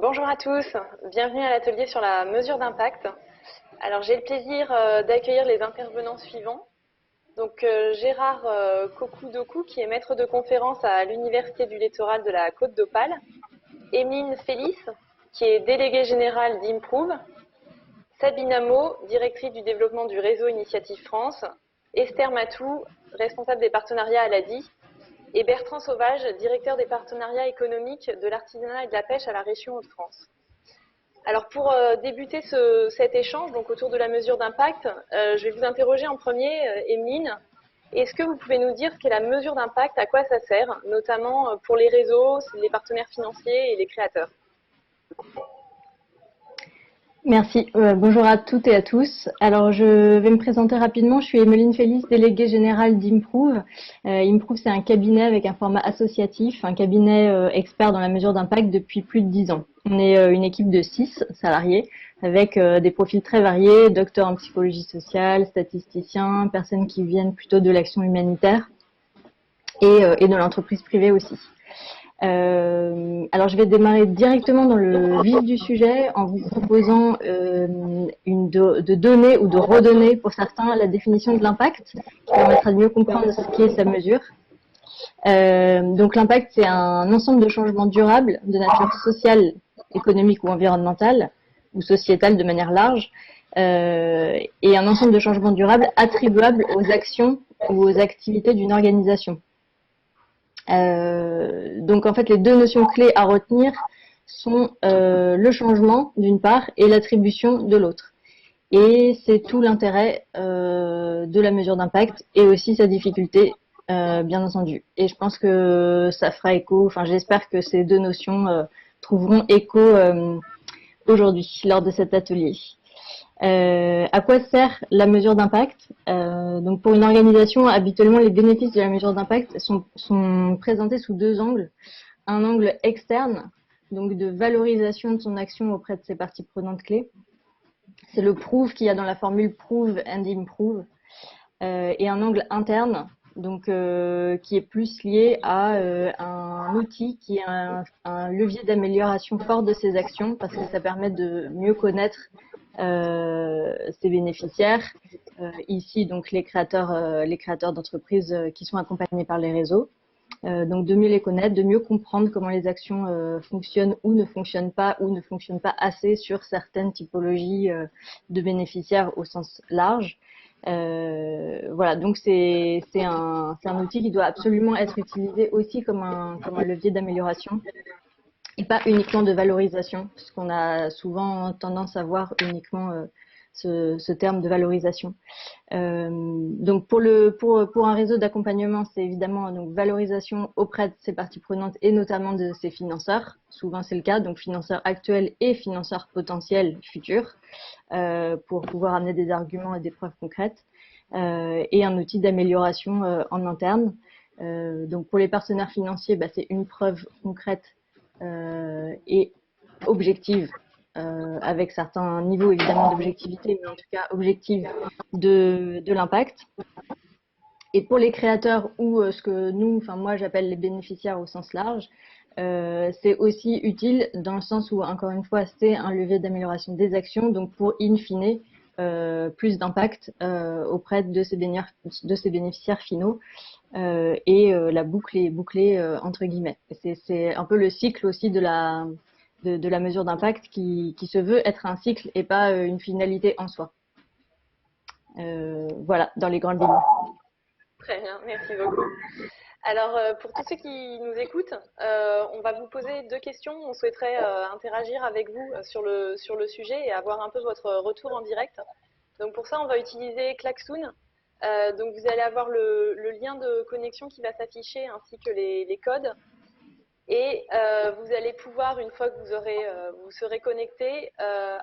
Bonjour à tous, bienvenue à l'atelier sur la mesure d'impact. Alors j'ai le plaisir d'accueillir les intervenants suivants. Donc Gérard Kokou-Dokou qui est maître de conférence à l'Université du littoral de la Côte d'Opale, Emeline Félix qui est déléguée générale d'Improve, Sabine Amo, directrice du développement du réseau Initiative France, Esther Matou, responsable des partenariats à l'ADI, et Bertrand Sauvage, directeur des partenariats économiques de l'artisanat et de la pêche à la région Hauts-de-France. Alors pour débuter cet échange donc autour de la mesure d'impact, je vais vous interroger en premier, Emeline. Est-ce que vous pouvez nous dire ce qu'est la mesure d'impact, à quoi ça sert, notamment pour les réseaux, les partenaires financiers et les créateurs? Merci. Bonjour à toutes et à tous. Alors, je vais me présenter rapidement. Je suis Emeline Félix, déléguée générale d'Improve. Improve, c'est un cabinet avec un format associatif, un cabinet expert dans la mesure d'impact depuis plus de 10 ans. On est une équipe de 6 salariés avec des profils très variés, docteurs en psychologie sociale, statisticiens, personnes qui viennent plutôt de l'action humanitaire et de l'entreprise privée aussi. Alors, je vais démarrer directement dans le vif du sujet en vous proposant de donner ou de redonner pour certains la définition de l'impact qui permettra de mieux comprendre ce qu'est sa mesure. Donc, l'impact, c'est un ensemble de changements durables de nature sociale, économique ou environnementale, ou sociétale de manière large, et un ensemble de changements durables attribuables aux actions ou aux activités d'une organisation. Donc en fait, les deux notions clés à retenir sont le changement d'une part et l'attribution de l'autre. Et c'est tout l'intérêt de la mesure d'impact et aussi sa difficulté, bien entendu. Et je pense que ça fera écho, enfin j'espère que ces deux notions trouveront écho aujourd'hui lors de cet atelier. À quoi sert la mesure d'impact? Donc pour une organisation, habituellement les bénéfices de la mesure d'impact sont présentés sous deux angles. Un angle externe, donc de valorisation de son action auprès de ses parties prenantes clés. C'est le prove qu'il y a dans la formule prove and improve. Et un angle interne, donc qui est plus lié à un outil qui est un levier d'amélioration fort de ses actions parce que ça permet de mieux connaître ses bénéficiaires, ici donc les créateurs d'entreprises qui sont accompagnés par les réseaux, donc de mieux les connaître, de mieux comprendre comment les actions fonctionnent ou ne fonctionnent pas assez sur certaines typologies de bénéficiaires au sens large. Voilà, donc c'est un outil qui doit absolument être utilisé aussi comme un levier d'amélioration et pas uniquement de valorisation, puisqu'on a souvent tendance à voir uniquement ce terme de valorisation. Donc pour un réseau d'accompagnement, c'est évidemment donc valorisation auprès de ses parties prenantes et notamment de ses financeurs. Souvent c'est le cas, donc financeurs actuels et financeurs potentiels futurs, pour pouvoir amener des arguments et des preuves concrètes, et un outil d'amélioration en interne. Donc pour les partenaires financiers, c'est une preuve concrète et objective, avec certains niveaux évidemment d'objectivité, mais en tout cas objective de l'impact. Et pour les créateurs ou ce que moi j'appelle les bénéficiaires au sens large, c'est aussi utile dans le sens où, encore une fois, c'est un levier d'amélioration des actions, donc pour in fine plus d'impact auprès de ces bénéficiaires finaux. Et la boucle est bouclée entre guillemets. C'est un peu le cycle aussi de la mesure d'impact qui se veut être un cycle et pas une finalité en soi. Voilà, dans les grandes lignes. Très bien, merci beaucoup. Alors, pour tous ceux qui nous écoutent, on va vous poser deux questions. On souhaiterait interagir avec vous sur le sujet et avoir un peu votre retour en direct. Donc, pour ça, on va utiliser Klaxoon. Donc, vous allez avoir le lien de connexion qui va s'afficher ainsi que les codes. Et vous allez pouvoir, une fois que vous serez connecté,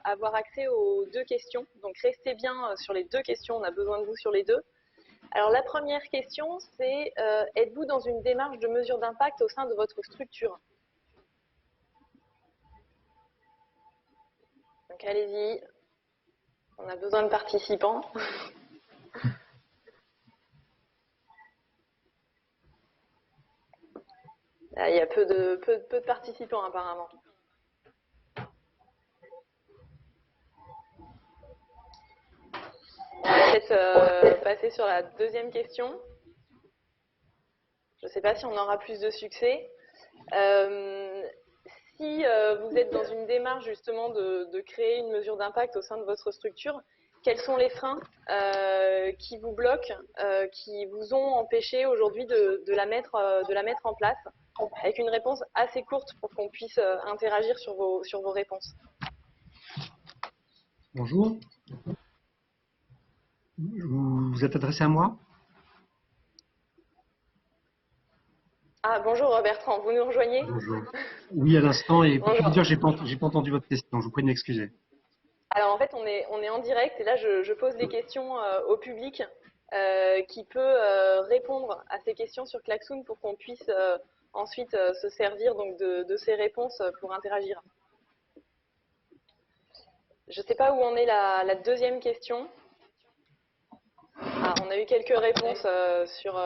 avoir accès aux deux questions. Donc, restez bien sur les deux questions. On a besoin de vous sur les deux. Alors la première question, c'est êtes-vous dans une démarche de mesure d'impact au sein de votre structure? Donc allez-y, on a besoin de participants. Là, il y a peu de participants apparemment. peut-être passer sur la deuxième question. Je ne sais pas si on aura plus de succès. Si vous êtes dans une démarche justement de créer une mesure d'impact au sein de votre structure, quels sont les freins qui vous bloquent, qui vous ont empêché aujourd'hui de la mettre en place, avec une réponse assez courte pour qu'on puisse interagir sur vos réponses. Bonjour. Vous vous êtes adressé à moi? Ah, bonjour Bertrand, vous nous rejoignez? Bonjour. Oui, à l'instant, et pour tout dire, j'ai pas entendu votre question, je vous prie de m'excuser. Alors en fait, on est en direct et là, je pose des questions au public qui peut répondre à ces questions sur Klaxoon pour qu'on puisse ensuite se servir donc de ces réponses pour interagir. Je ne sais pas où en est la deuxième question. Ah, on a eu quelques réponses sur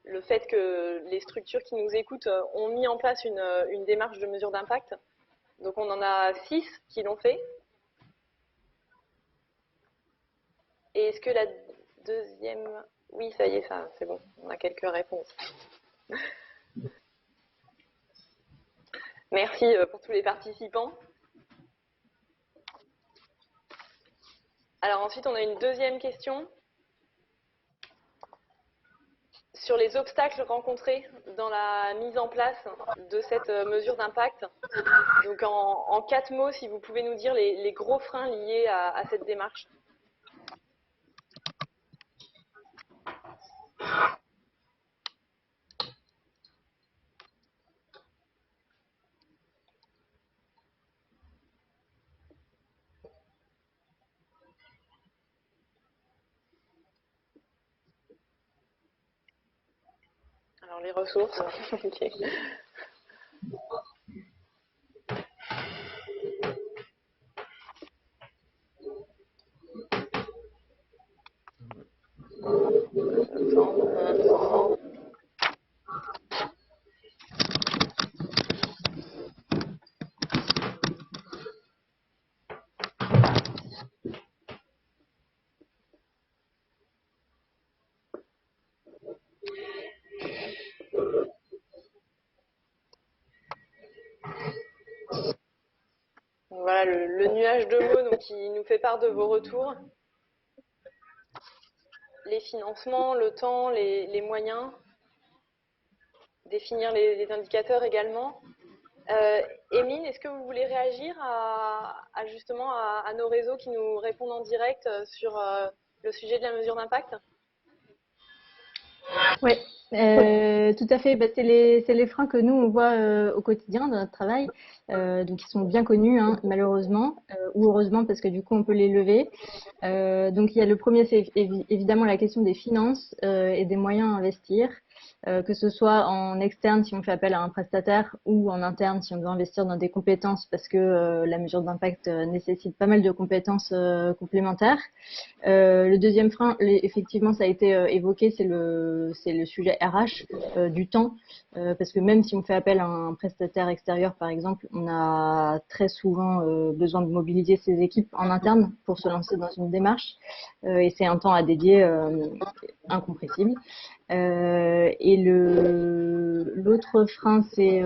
le fait que les structures qui nous écoutent ont mis en place une démarche de mesure d'impact. Donc on en a 6 qui l'ont fait. Et est-ce que la deuxième... Oui, ça y est, ça, c'est bon, on a quelques réponses. Merci pour tous les participants. Alors ensuite, on a une deuxième question sur les obstacles rencontrés dans la mise en place de cette mesure d'impact. Donc en 4 mots, si vous pouvez nous dire les gros freins liés à cette démarche. Alors les ressources, ok. Voilà le nuage de mots donc, qui nous fait part de vos retours. Les financements, le temps, les moyens, définir les indicateurs également. Émile, est-ce que vous voulez réagir justement à nos réseaux qui nous répondent en direct sur le sujet de la mesure d'impact? Oui, tout à fait. Bah, c'est les freins que nous, on voit au quotidien dans notre travail. Donc, ils sont bien connus, hein, malheureusement, ou heureusement, parce que du coup, on peut les lever. Donc, il y a le premier, c'est évidemment la question des finances et des moyens à investir. Que ce soit en externe si on fait appel à un prestataire ou en interne si on doit investir dans des compétences parce que la mesure d'impact nécessite pas mal de compétences complémentaires. Le deuxième frein, effectivement, ça a été évoqué, c'est le sujet RH du temps, parce que même si on fait appel à un prestataire extérieur, par exemple, on a très souvent besoin de mobiliser ses équipes en interne pour se lancer dans une démarche, et c'est un temps à dédier incompressible. Et l'autre frein, c'est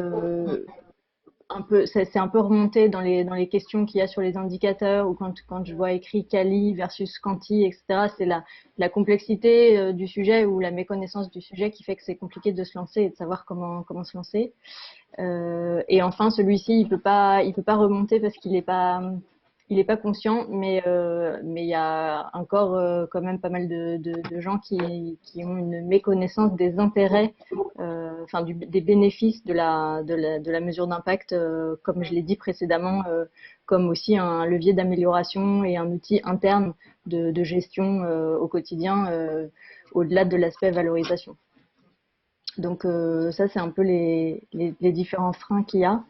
c'est un peu remonté dans les questions qu'il y a sur les indicateurs ou quand je vois écrit Quali versus Quanti, etc. C'est la complexité du sujet ou la méconnaissance du sujet qui fait que c'est compliqué de se lancer et de savoir comment se lancer. Et enfin, celui-ci, il peut pas remonter parce qu'il est pas conscient, mais il y a encore quand même pas mal de gens qui ont une méconnaissance des intérêts, enfin des bénéfices de la mesure d'impact, comme je l'ai dit précédemment, comme aussi un levier d'amélioration et un outil interne de gestion au quotidien, au-delà de l'aspect valorisation. Donc ça, c'est un peu les différents freins qu'il y a.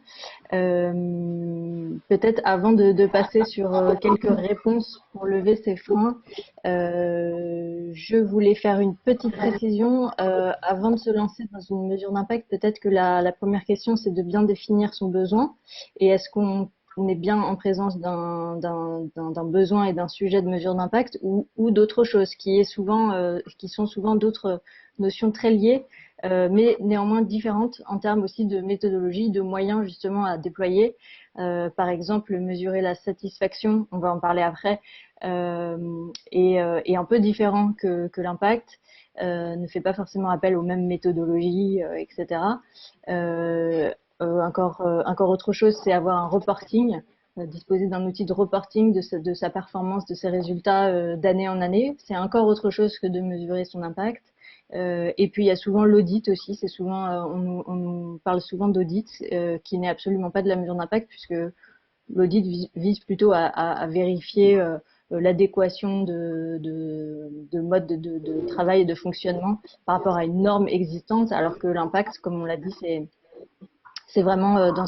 Peut-être avant de passer sur quelques réponses pour lever ces freins, je voulais faire une petite précision. Avant de se lancer dans une mesure d'impact, peut-être que la première question, c'est de bien définir son besoin. Et est-ce qu'on on est bien en présence d'un besoin et d'un sujet de mesure d'impact ou d'autre chose, qui sont souvent d'autres notions très liées, mais néanmoins différentes en termes aussi de méthodologie, de moyens justement à déployer. Par exemple, mesurer la satisfaction, on va en parler après, est un peu différent que l'impact. Ne fait pas forcément appel aux mêmes méthodologies, etc. Encore autre chose, c'est avoir un reporting, disposer d'un outil de reporting de sa performance, de ses résultats d'année en année. C'est encore autre chose que de mesurer son impact. Et puis il y a souvent l'audit aussi. C'est souvent, on nous parle souvent d'audit, qui n'est absolument pas de la mesure d'impact, puisque l'audit vise plutôt à vérifier l'adéquation de mode de travail et de fonctionnement par rapport à une norme existante, alors que l'impact, comme on l'a dit, c'est vraiment dans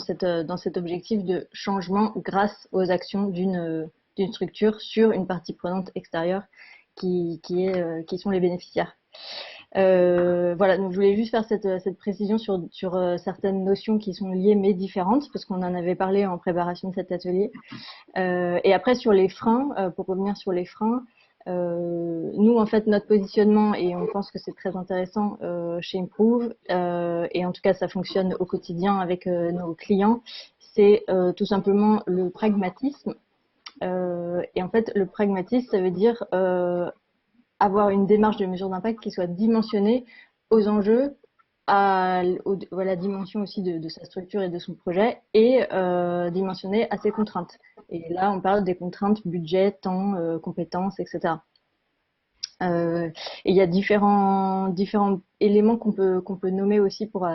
cet objectif de changement grâce aux actions d'une structure sur une partie prenante extérieure qui sont les bénéficiaires. Voilà, donc je voulais juste faire cette précision sur certaines notions qui sont liées mais différentes, parce qu'on en avait parlé en préparation de cet atelier. Et après, sur les freins, pour revenir sur les freins, nous, en fait, notre positionnement, et on pense que c'est très intéressant chez Improve, et en tout cas, ça fonctionne au quotidien avec nos clients, c'est tout simplement le pragmatisme. Et en fait, le pragmatisme, ça veut dire avoir une démarche de mesure d'impact qui soit dimensionnée aux enjeux, à la dimension aussi de sa structure et de son projet, et dimensionnée à ses contraintes. Et là, on parle des contraintes budget, temps, compétences, etc. Et il y a différents éléments qu'on peut nommer aussi pour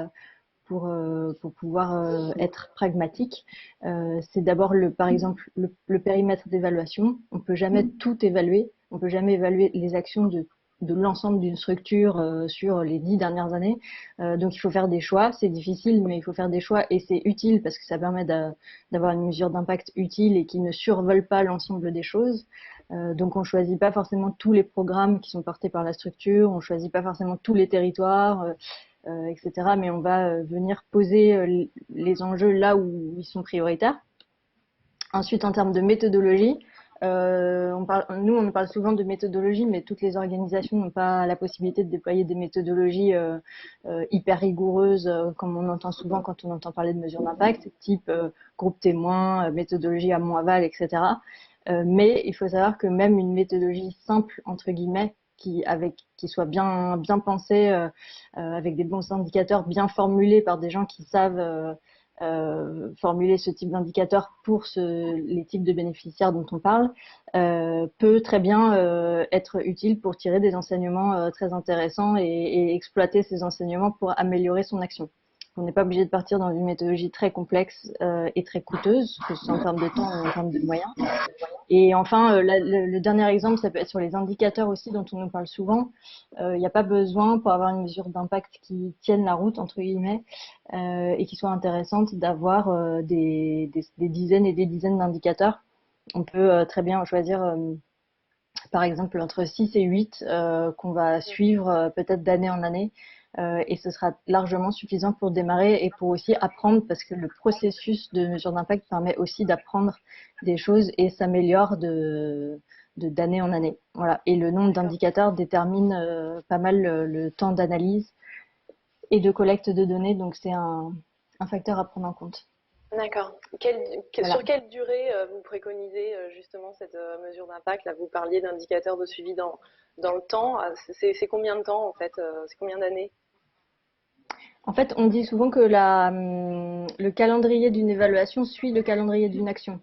pouvoir être pragmatique. C'est d'abord par exemple le périmètre d'évaluation. On peut jamais tout évaluer. On peut jamais évaluer les actions de l'ensemble d'une structure sur les 10 dernières années. Donc il faut faire des choix. C'est difficile, mais il faut faire des choix et c'est utile parce que ça permet d'avoir une mesure d'impact utile et qui ne survole pas l'ensemble des choses. Donc on choisit pas forcément tous les programmes qui sont portés par la structure, on choisit pas forcément tous les territoires, etc. Mais on va venir poser les enjeux là où ils sont prioritaires. Ensuite, en termes de méthodologie, on parle souvent de méthodologie, mais toutes les organisations n'ont pas la possibilité de déployer des méthodologies hyper rigoureuses, comme on entend souvent quand on entend parler de mesures d'impact, type groupe témoin, méthodologie amont-aval, etc. Mais il faut savoir que même une méthodologie simple, entre guillemets, qui soit bien pensée, avec des bons indicateurs bien formulés par des gens qui savent formuler ce type d'indicateur pour les types de bénéficiaires dont on parle, peut très bien être utile pour tirer des enseignements très intéressants et exploiter ces enseignements pour améliorer son action. On n'est pas obligé de partir dans une méthodologie très complexe et très coûteuse, que ce soit en termes de temps ou en termes de moyens. Et enfin, le dernier exemple, ça peut être sur les indicateurs aussi dont on nous parle souvent. Il n'y a pas besoin, pour avoir une mesure d'impact qui tienne la route, entre guillemets, et qui soit intéressante, d'avoir des dizaines et des dizaines d'indicateurs. On peut très bien choisir, par exemple, entre 6 et 8 qu'on va suivre peut-être d'année en année. Et ce sera largement suffisant pour démarrer et pour aussi apprendre, parce que le processus de mesure d'impact permet aussi d'apprendre des choses et s'améliore d'année en année. Voilà. Et le nombre d'indicateurs détermine pas mal le temps d'analyse et de collecte de données, donc c'est un facteur à prendre en compte. D'accord. Voilà. Sur quelle durée vous préconisez justement cette mesure d'impact? Là, vous parliez d'indicateurs de suivi dans le temps. C'est combien de temps en fait? C'est combien d'années? En fait, on dit souvent que le calendrier d'une évaluation suit le calendrier d'une action.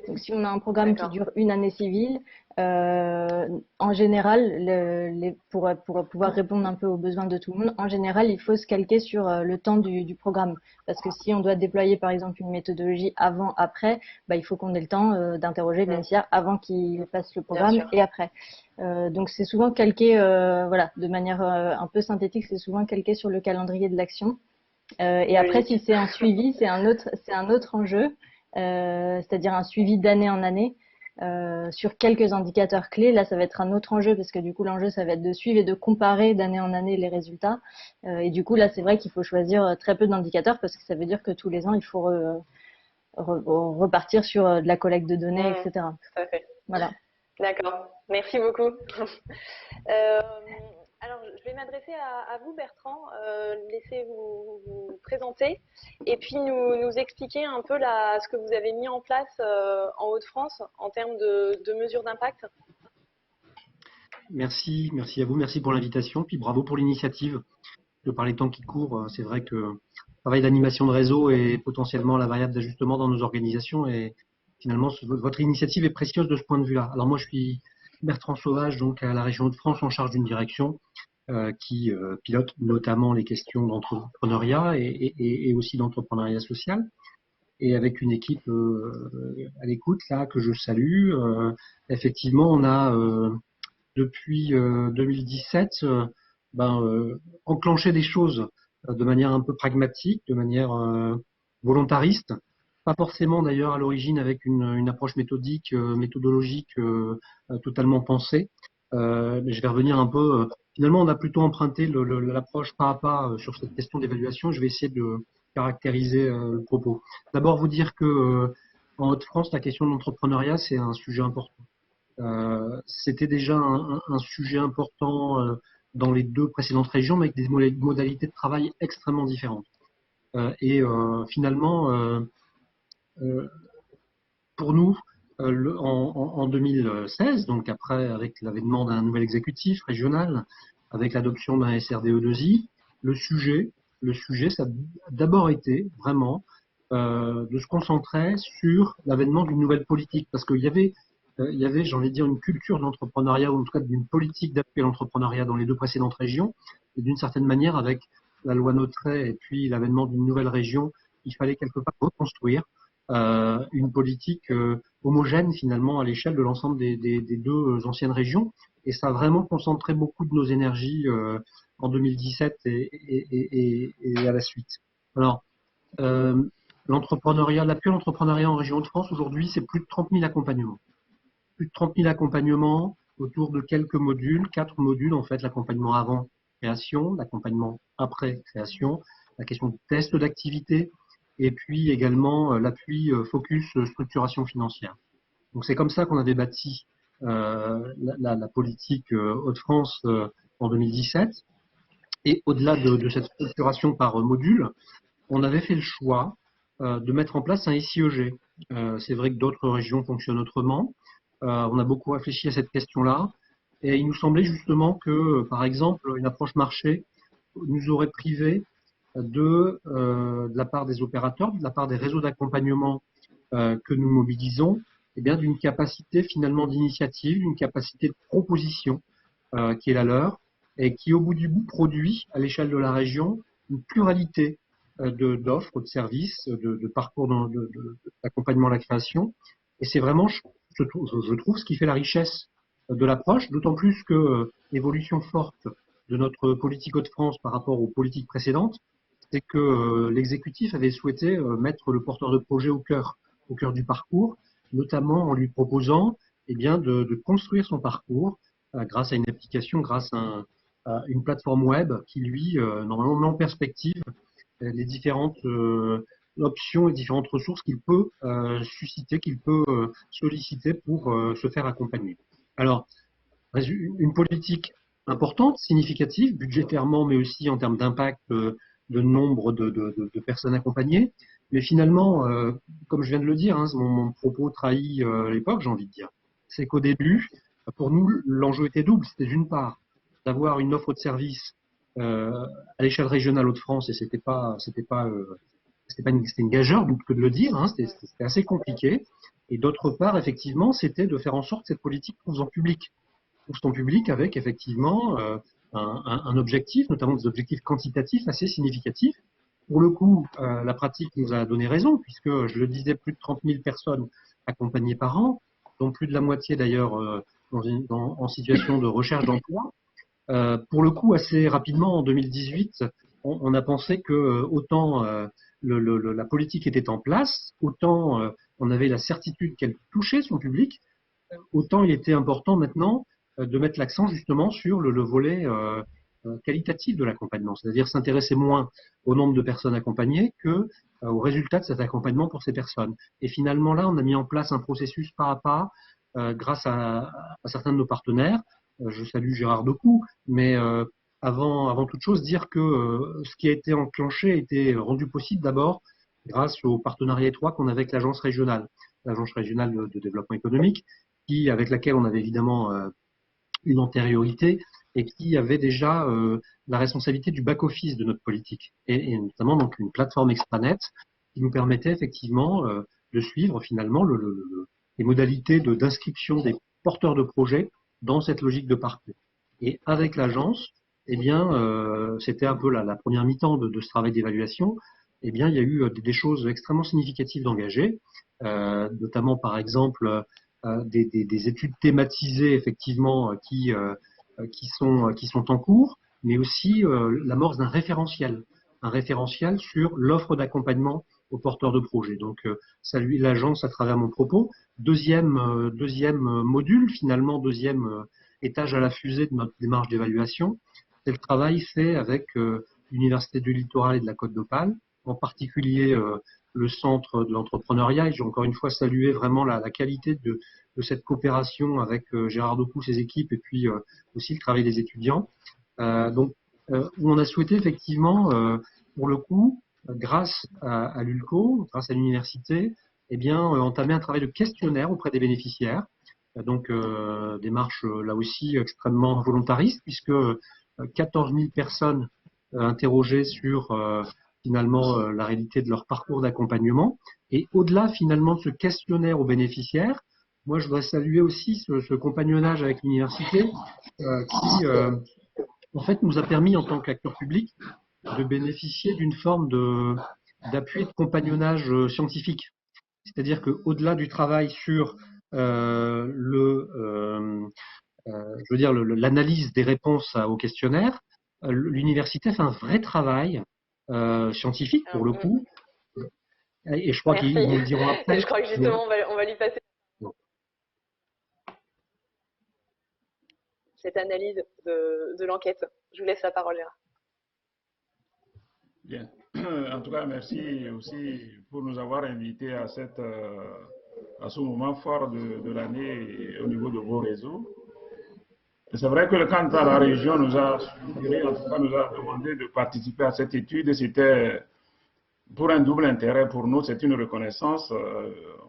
Donc, si on a un programme qui dure une année civile, en général, pour pouvoir répondre un peu aux besoins de tout le monde, en général, il faut se calquer sur le temps du programme. Parce que si on doit déployer, par exemple, une méthodologie avant, après, bah, il faut qu'on ait le temps d'interroger le bénéficiaire avant qu'il fasse le programme et après. Donc, c'est souvent calqué, voilà, de manière un peu synthétique, c'est souvent calqué sur le calendrier de l'action. Et après, si c'est un suivi, c'est un autre enjeu, c'est-à-dire un suivi d'année en année sur quelques indicateurs clés. Là, ça va être un autre enjeu parce que du coup, l'enjeu, ça va être de suivre et de comparer d'année en année les résultats. Et du coup, là, c'est vrai qu'il faut choisir très peu d'indicateurs parce que ça veut dire que tous les ans, il faut repartir sur de la collecte de données, etc. Tout à fait. Voilà. D'accord. Merci beaucoup. Alors, je vais m'adresser à vous, Bertrand. Laissez vous présenter et puis nous expliquer un peu ce que vous avez mis en place en Hauts-de-France en termes de mesures d'impact. Merci à vous, merci pour l'invitation, puis bravo pour l'initiative. De par les temps qui courent, c'est vrai que le travail d'animation de réseau est potentiellement la variable d'ajustement dans nos organisations et finalement, votre initiative est précieuse de ce point de vue-là. Alors moi, je suis Bertrand Sauvage, donc à la région Hauts-de-France, en charge d'une direction qui pilote notamment les questions d'entrepreneuriat et aussi d'entrepreneuriat social. Et avec une équipe à l'écoute, là, que je salue. Effectivement, on a, depuis 2017, enclenché des choses de manière un peu pragmatique, de manière volontariste, pas forcément d'ailleurs à l'origine avec une approche méthodologique totalement pensée. Mais je vais revenir un peu. Finalement, on a plutôt emprunté l'approche pas à pas sur cette question d'évaluation. Je vais essayer de caractériser le propos. D'abord, vous dire que en Hauts-de-France, la question de l'entrepreneuriat, c'est un sujet important. C'était déjà un sujet important dans les deux précédentes régions, mais avec des modalités de travail extrêmement différentes. Finalement, pour nous, en 2016, donc après, avec l'avènement d'un nouvel exécutif régional, avec l'adoption d'un SRDE2I, le sujet, ça a d'abord été vraiment de se concentrer sur l'avènement d'une nouvelle politique, parce qu'il y avait, j'ai envie de dire, une culture de l'entrepreneuriat, ou en tout cas d'une politique d'appui à l'entrepreneuriat dans les deux précédentes régions, et d'une certaine manière, avec la loi Notret et puis l'avènement d'une nouvelle région, il fallait quelque part reconstruire une politique homogène finalement à l'échelle de l'ensemble des deux anciennes régions, et ça a vraiment concentré beaucoup de nos énergies en 2017 et à la suite. Alors, l'entrepreneuriat, l'appui à l'entrepreneuriat en région Hauts-de-France aujourd'hui, c'est plus de 30 000 accompagnements. Plus de 30 000 accompagnements autour de quelques modules, 4 modules en fait, l'accompagnement avant création, l'accompagnement après création, la question du test d'activité, et puis également l'appui focus structuration financière. Donc c'est comme ça qu'on avait bâti la politique Hauts-de-France en 2017. Et au-delà de cette structuration par module, on avait fait le choix de mettre en place un SIEG. C'est vrai que d'autres régions fonctionnent autrement. On a beaucoup réfléchi à cette question-là. Et il nous semblait justement que, par exemple, une approche marché nous aurait privé de la part des opérateurs, de la part des réseaux d'accompagnement que nous mobilisons, eh bien d'une capacité finalement d'initiative, d'une capacité de proposition qui est la leur, et qui au bout du bout produit à l'échelle de la région une pluralité d'offres, de services, de parcours d'accompagnement à la création. Et c'est vraiment, je trouve, ce qui fait la richesse de l'approche, d'autant plus que l'évolution forte de notre politique Hauts-de-France par rapport aux politiques précédentes, c'est que l'exécutif avait souhaité mettre le porteur de projet au cœur du parcours, notamment en lui proposant de construire son parcours grâce à une application, grâce à une plateforme web qui, lui, normalement, met en perspective les différentes options et différentes ressources qu'il peut susciter, qu'il peut solliciter pour se faire accompagner. Alors, une politique importante, significative, budgétairement, mais aussi en termes d'impact de nombre de personnes accompagnées. Mais finalement, comme je viens de le dire, mon propos trahit l'époque, j'ai envie de dire, c'est qu'au début, pour nous, l'enjeu était double. C'était d'une part d'avoir une offre de service à l'échelle régionale Hauts-de-France, et c'était une gageure que de le dire, c'était assez compliqué. Et d'autre part, effectivement, c'était de faire en sorte que cette politique trouve son public avec effectivement un objectif, notamment des objectifs quantitatifs assez significatifs. Pour le coup, la pratique nous a donné raison, puisque, je le disais, plus de 30 000 personnes accompagnées par an, dont plus de la moitié d'ailleurs en situation de recherche d'emploi. Pour le coup, assez rapidement, en 2018, on a pensé que autant la politique était en place, autant on avait la certitude qu'elle touchait son public, autant il était important maintenant de mettre l'accent justement sur le volet qualitatif de l'accompagnement, c'est-à-dire s'intéresser moins au nombre de personnes accompagnées que aux résultats de cet accompagnement pour ces personnes. Et finalement, là, on a mis en place un processus pas à pas grâce à certains de nos partenaires. Je salue Gérard Decou, mais avant toute chose, dire que ce qui a été enclenché a été rendu possible d'abord grâce au partenariat étroit qu'on avait avec l'agence régionale de développement économique, avec laquelle on avait évidemment une antériorité et qui avait déjà la responsabilité du back-office de notre politique, et notamment donc une plateforme extranet qui nous permettait effectivement de suivre finalement les modalités d'inscription des porteurs de projets dans cette logique de parcours. Et avec l'agence, eh bien, c'était un peu la première mi-temps de ce travail d'évaluation. Eh bien, il y a eu des choses extrêmement significatives d'engagés, notamment par exemple des études thématisées effectivement qui sont en cours, mais aussi l'amorce d'un référentiel, un référentiel sur l'offre d'accompagnement aux porteurs de projets. Donc, saluer l'agence à travers mon propos. Deuxième module, finalement, deuxième étage à la fusée de notre démarche d'évaluation, c'est le travail fait avec l'Université du Littoral et de la Côte d'Opale, en particulier le centre de l'entrepreneuriat. Et j'ai encore une fois salué vraiment la qualité de cette coopération avec Gérard Decou, ses équipes, et puis aussi le travail des étudiants. Où on a souhaité effectivement, pour le coup, grâce à l'ULCO, grâce à l'université, eh bien, entamer un travail de questionnaire auprès des bénéficiaires. Donc, démarche là aussi extrêmement volontariste, puisque 14 000 personnes interrogées sur finalement la réalité de leur parcours d'accompagnement. Et au-delà finalement de ce questionnaire aux bénéficiaires, moi je voudrais saluer aussi ce compagnonnage avec l'université qui en fait nous a permis en tant qu'acteur public de bénéficier d'une forme d'appui de compagnonnage scientifique. C'est-à-dire qu'au-delà du travail sur l'analyse des réponses au questionnaire, l'université fait un vrai travail scientifique pour le coup. Et je crois qu'ils nous le diront après. Je crois que justement, on va lui passer cette analyse de l'enquête. Je vous laisse la parole, Léa. Bien. En tout cas, merci aussi pour nous avoir invités à ce moment fort de l'année au niveau de vos réseaux. C'est vrai que le candidat à la région nous a suggéré, en tout cas nous a demandé de participer à cette étude. C'était pour un double intérêt pour nous, c'est une reconnaissance.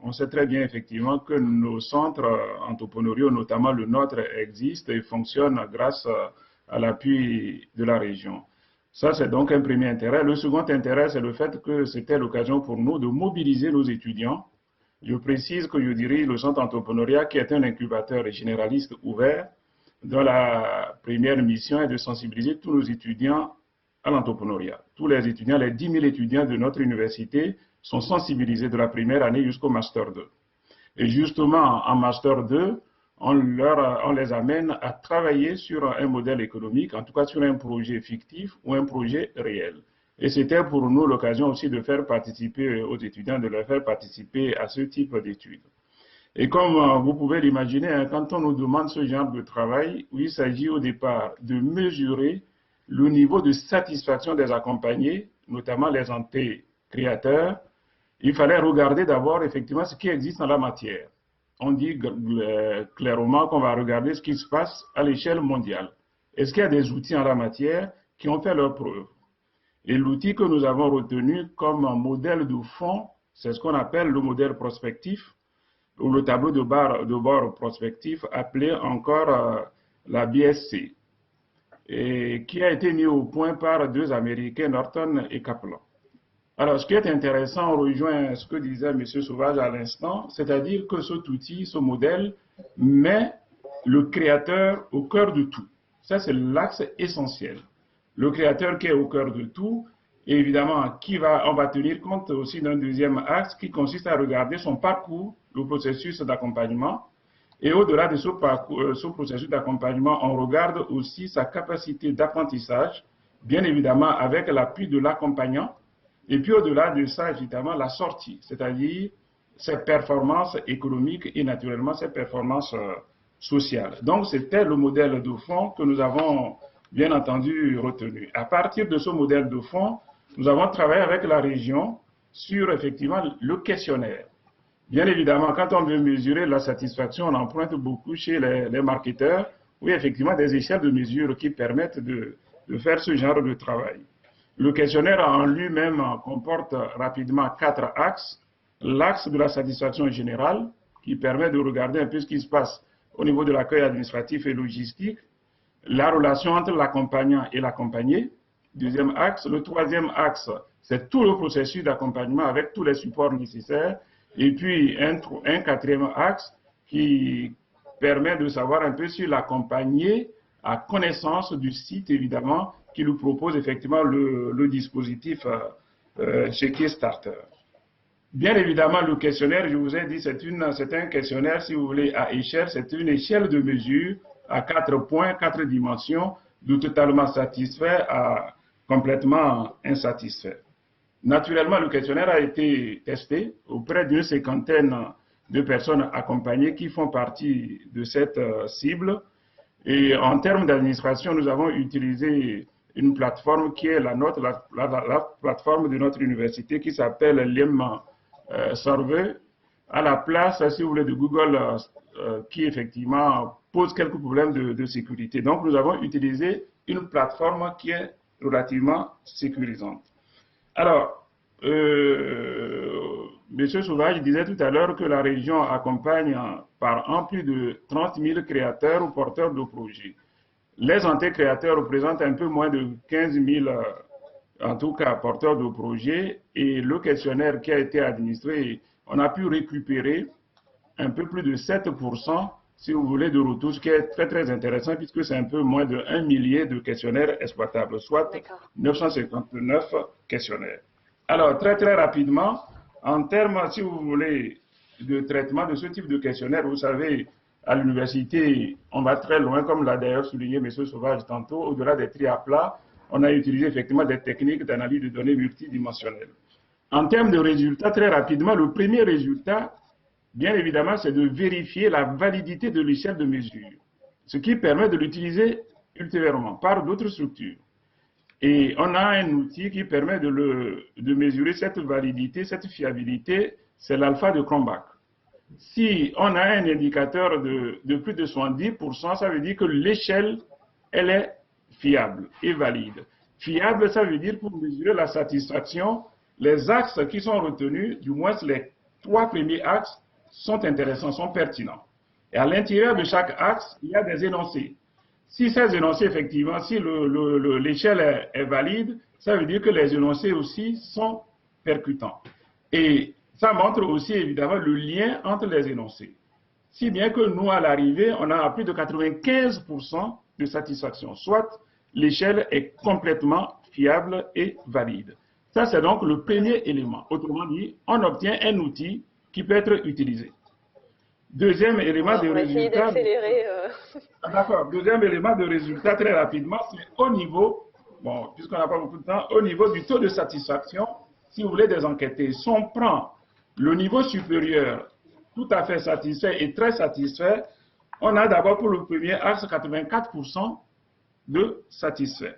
On sait très bien effectivement que nos centres entrepreneuriaux, notamment le nôtre, existent et fonctionnent grâce à l'appui de la région. Ça, c'est donc un premier intérêt. Le second intérêt, c'est le fait que c'était l'occasion pour nous de mobiliser nos étudiants. Je précise que je dirige le centre entrepreneuriat qui est un incubateur généraliste ouvert dont la première mission est de sensibiliser tous nos étudiants à l'entrepreneuriat. Tous les étudiants, les 10 000 étudiants de notre université sont sensibilisés de la première année jusqu'au Master 2. Et justement, en Master 2, on les amène à travailler sur un modèle économique, en tout cas sur un projet fictif ou un projet réel. Et c'était pour nous l'occasion aussi de faire participer aux étudiants, de leur faire participer à ce type d'études. Et comme vous pouvez l'imaginer, quand on nous demande ce genre de travail, il s'agit au départ de mesurer le niveau de satisfaction des accompagnés, notamment les entités créateurs. Il fallait regarder d'abord effectivement ce qui existe en la matière. On dit clairement qu'on va regarder ce qui se passe à l'échelle mondiale. Est-ce qu'il y a des outils en la matière qui ont fait leurs preuves? Et l'outil que nous avons retenu comme modèle de fond, c'est ce qu'on appelle le modèle prospectif, ou le tableau de bord prospectif, appelé encore la BSC, et qui a été mis au point par deux Américains, Norton et Kaplan. Alors, ce qui est intéressant, on rejoint ce que disait M. Sauvage à l'instant, c'est-à-dire que cet outil, ce modèle, met le créateur au cœur de tout. Ça, c'est l'axe essentiel. Le créateur qui est au cœur de tout, et évidemment, on va tenir compte aussi d'un deuxième axe qui consiste à regarder son parcours, le processus d'accompagnement. Et au-delà de ce processus d'accompagnement, on regarde aussi sa capacité d'apprentissage, bien évidemment avec l'appui de l'accompagnant. Et puis au-delà de ça, évidemment, la sortie, c'est-à-dire ses performances économiques et naturellement ses performances sociales. Donc c'était le modèle de fond que nous avons bien entendu retenu. À partir de ce modèle de fond, nous avons travaillé avec la région sur effectivement le questionnaire. Bien évidemment, quand on veut mesurer la satisfaction, on emprunte beaucoup chez les marketeurs, oui, effectivement, des échelles de mesure qui permettent de faire ce genre de travail. Le questionnaire en lui-même comporte rapidement 4 axes. L'axe de la satisfaction générale, qui permet de regarder un peu ce qui se passe au niveau de l'accueil administratif et logistique. La relation entre l'accompagnant et l'accompagné, deuxième axe. Le troisième axe, c'est tout le processus d'accompagnement avec tous les supports nécessaires. Et puis un quatrième axe qui permet de savoir un peu si l'accompagné a connaissance du site, évidemment, qui nous propose effectivement le dispositif chez Kickstarter. Bien évidemment, le questionnaire, je vous ai dit, c'est un questionnaire, si vous voulez, à échelle, c'est une échelle de mesure à 4 points, 4 dimensions, de totalement satisfait à complètement insatisfait. Naturellement, le questionnaire a été testé auprès d'une cinquantaine de personnes accompagnées qui font partie de cette cible. Et en termes d'administration, nous avons utilisé une plateforme qui est la nôtre, la plateforme de notre université qui s'appelle LIM Survey, à la place, si vous voulez, de Google qui effectivement pose quelques problèmes de sécurité. Donc, nous avons utilisé une plateforme qui est relativement sécurisante. Alors, M. Sauvage disait tout à l'heure que la région accompagne par an plus de 30 000 créateurs ou porteurs de projets. Les entités créateurs représentent un peu moins de 15 000, en tout cas, porteurs de projets. Et le questionnaire qui a été administré, on a pu récupérer un peu plus de 7%, si vous voulez, de retour, ce qui est très, très intéressant, puisque c'est un peu moins de 1 millier de questionnaires exploitables, soit 959 questionnaires. Alors, très, très rapidement, en termes, si vous voulez, de traitement de ce type de questionnaire, vous savez, à l'université, on va très loin, comme l'a d'ailleurs souligné M. Sauvage tantôt, au-delà des tri à plat, on a utilisé effectivement des techniques d'analyse de données multidimensionnelles. En termes de résultats, très rapidement, le premier résultat, bien évidemment, c'est de vérifier la validité de l'échelle de mesure, ce qui permet de l'utiliser ultérieurement par d'autres structures. Et on a un outil qui permet de mesurer cette validité, cette fiabilité, c'est l'alpha de Cronbach. Si on a un indicateur de plus de 70%, ça veut dire que l'échelle, elle est fiable et valide. Fiable, ça veut dire pour mesurer la satisfaction, les axes qui sont retenus, du moins les 3 premiers axes, sont intéressants, sont pertinents. Et à l'intérieur de chaque axe, il y a des énoncés. Si ces énoncés, effectivement, si l'échelle est valide, ça veut dire que les énoncés aussi sont percutants. Et ça montre aussi, évidemment, le lien entre les énoncés. Si bien que nous, à l'arrivée, on a plus de 95% de satisfaction, soit l'échelle est complètement fiable et valide. Ça, c'est donc le premier élément. Autrement dit, on obtient un outil qui peut être utilisé. Deuxième élément de résultat. D'accord. Deuxième élément de résultat, très rapidement, c'est au niveau, bon, puisqu'on n'a pas beaucoup de temps, au niveau du taux de satisfaction, si vous voulez, des enquêtés. Si on prend le niveau supérieur, tout à fait satisfait et très satisfait, on a d'abord pour le premier axe 84% de satisfait.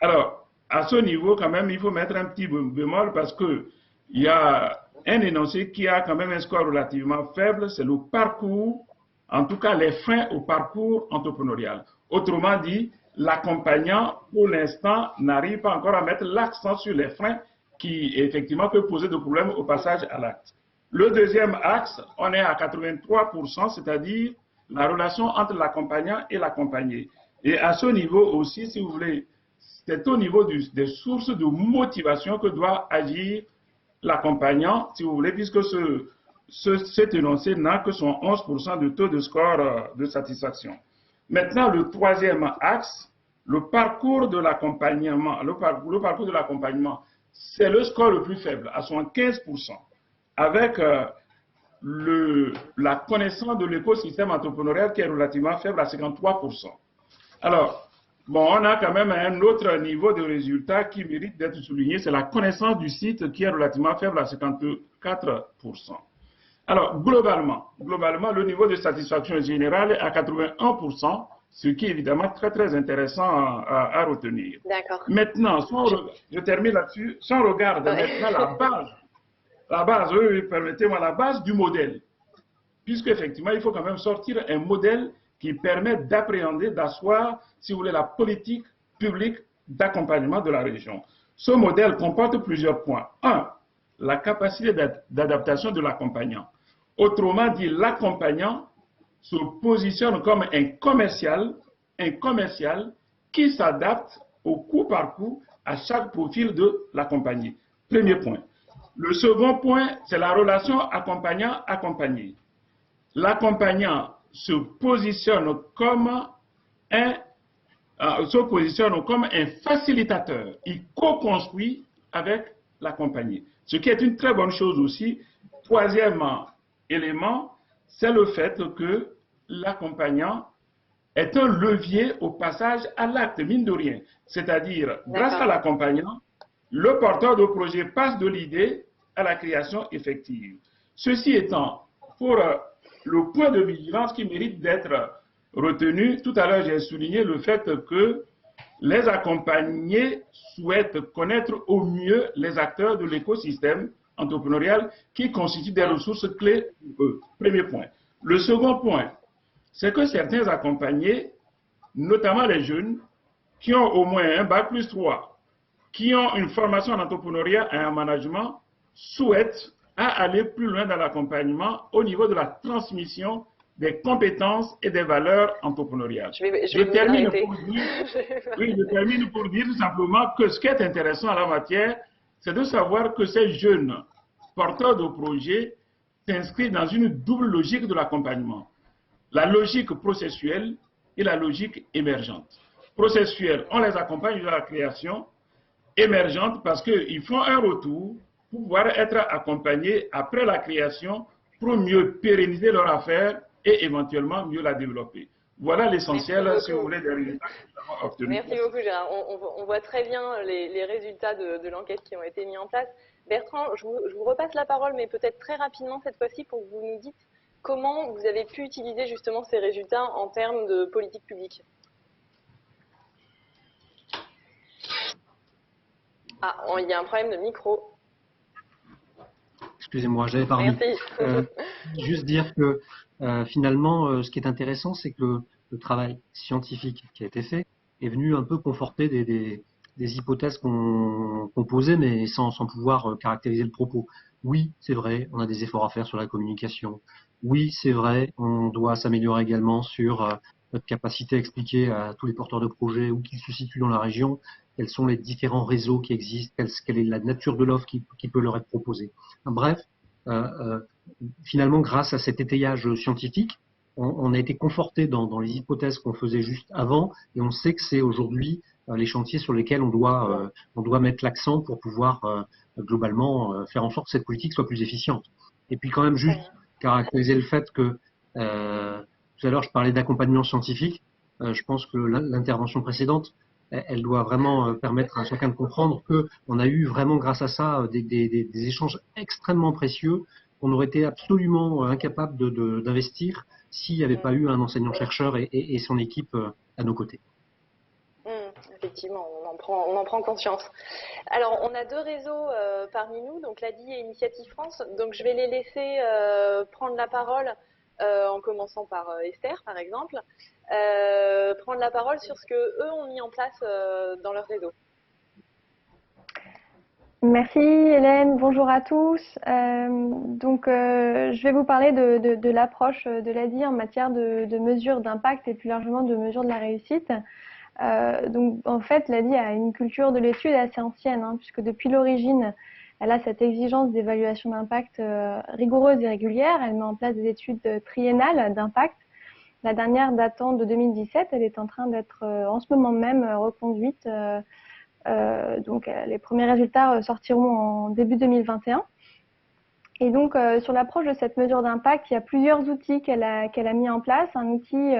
Alors, à ce niveau, quand même, il faut mettre un petit bémol parce qu'il y a un énoncé qui a quand même un score relativement faible, c'est le parcours, en tout cas les freins au parcours entrepreneurial. Autrement dit, l'accompagnant, pour l'instant, n'arrive pas encore à mettre l'accent sur les freins qui, effectivement, peuvent poser des problèmes au passage à l'acte. Le deuxième axe, on est à 83%, c'est-à-dire la relation entre l'accompagnant et l'accompagné. Et à ce niveau aussi, si vous voulez, c'est au niveau des sources de motivation que doit agir l'accompagnant, si vous voulez, puisque cet énoncé n'a que son 11% de taux de score de satisfaction. Maintenant, le troisième axe, le parcours de l'accompagnement, c'est le score le plus faible, à 75%, avec la connaissance de l'écosystème entrepreneurial qui est relativement faible à 53%. Alors, bon, on a quand même un autre niveau de résultat qui mérite d'être souligné, c'est la connaissance du site qui est relativement faible à 54%. Alors, globalement, le niveau de satisfaction générale est à 81%, Ce qui est évidemment très, très intéressant à retenir. D'accord. Maintenant, je termine là-dessus. Si on regarde maintenant la base, oui, permettez-moi, la base du modèle, puisque effectivement, il faut quand même sortir un modèle qui permet d'appréhender, d'asseoir, si vous voulez, la politique publique d'accompagnement de la région. Ce modèle comporte plusieurs points. Un, la capacité d'adaptation de l'accompagnant. Autrement dit, l'accompagnant se positionne comme un commercial qui s'adapte au coup par coup à chaque profil de l'accompagné. Premier point. Le second point, c'est la relation accompagnant-accompagné. L'accompagnant se positionne comme un facilitateur. Il co-construit avec l'accompagné. Ce qui est une très bonne chose aussi. Troisième élément, c'est le fait que l'accompagnant est un levier au passage à l'acte, mine de rien. C'est-à-dire, grâce à l'accompagnant, le porteur de projet passe de l'idée à la création effective. Ceci étant, pour le point de vigilance qui mérite d'être retenu, tout à l'heure j'ai souligné le fait que les accompagnés souhaitent connaître au mieux les acteurs de l'écosystème entrepreneurial qui constituent des ressources clés pour eux. Premier point. Le second point, c'est que certains accompagnés, notamment les jeunes, qui ont au moins un bac plus 3, qui ont une formation en entrepreneuriat et en management, souhaitent aller plus loin dans l'accompagnement au niveau de la transmission des compétences et des valeurs entrepreneuriales. Je termine pour dire tout simplement que ce qui est intéressant en la matière, c'est de savoir que ces jeunes porteurs de projets s'inscrivent dans une double logique de l'accompagnement. La logique processuelle et la logique émergente. Processuelle, on les accompagne dans la création. Émergente, parce qu'ils font un retour pour pouvoir être accompagnés après la création pour mieux pérenniser leur affaire et éventuellement mieux la développer. Voilà l'essentiel, si vous voulez, des résultats que nous avons obtenus. Merci beaucoup, Gérard. On voit très bien les résultats de l'enquête qui ont été mis en place. Bertrand, je vous repasse la parole, mais peut-être très rapidement cette fois-ci pour que vous nous dites comment vous avez pu utiliser justement ces résultats en termes de politique publique. Ah, il y a un problème de micro. Excusez-moi, j'avais pas remis. Merci. Juste dire que finalement, ce qui est intéressant, c'est que le travail scientifique qui a été fait est venu un peu conforter des hypothèses qu'on posait, mais sans pouvoir caractériser le propos. Oui, c'est vrai, on a des efforts à faire sur la communication. Oui, c'est vrai, on doit s'améliorer également sur notre capacité à expliquer à tous les porteurs de projets où qu'ils se situent dans la région, quels sont les différents réseaux qui existent, quelle est la nature de l'offre qui peut leur être proposée. Bref, finalement, grâce à cet étayage scientifique, on a été conforté dans les hypothèses qu'on faisait juste avant, et on sait que c'est aujourd'hui les chantiers sur lesquels on doit mettre l'accent pour pouvoir globalement faire en sorte que cette politique soit plus efficiente. Et puis quand même juste caractériser le fait que tout à l'heure je parlais d'accompagnement scientifique, je pense que l'intervention précédente elle doit vraiment permettre à chacun de comprendre que on a eu vraiment grâce à ça des échanges extrêmement précieux qu'on aurait été absolument incapable d'investir s'il n'y avait pas eu un enseignant-chercheur et son équipe à nos côtés. Effectivement, on en prend conscience. Alors, on a deux réseaux parmi nous, donc l'ADI et Initiative France. Donc, je vais les laisser prendre la parole en commençant par Esther, par exemple. Prendre la parole sur ce que eux ont mis en place dans leur réseau. Merci Hélène, bonjour à tous. Je vais vous parler de l'approche de l'ADI en matière de mesures d'impact et plus largement de mesures de la réussite. En fait, l'ADI a une culture de l'étude assez ancienne, puisque depuis l'origine, elle a cette exigence d'évaluation d'impact rigoureuse et régulière. Elle met en place des études triennales d'impact. La dernière datant de 2017, elle est en train d'être en ce moment même reconduite. Les premiers résultats sortiront en début 2021. Et donc, sur l'approche de cette mesure d'impact, il y a plusieurs outils qu'elle a mis en place. Un outil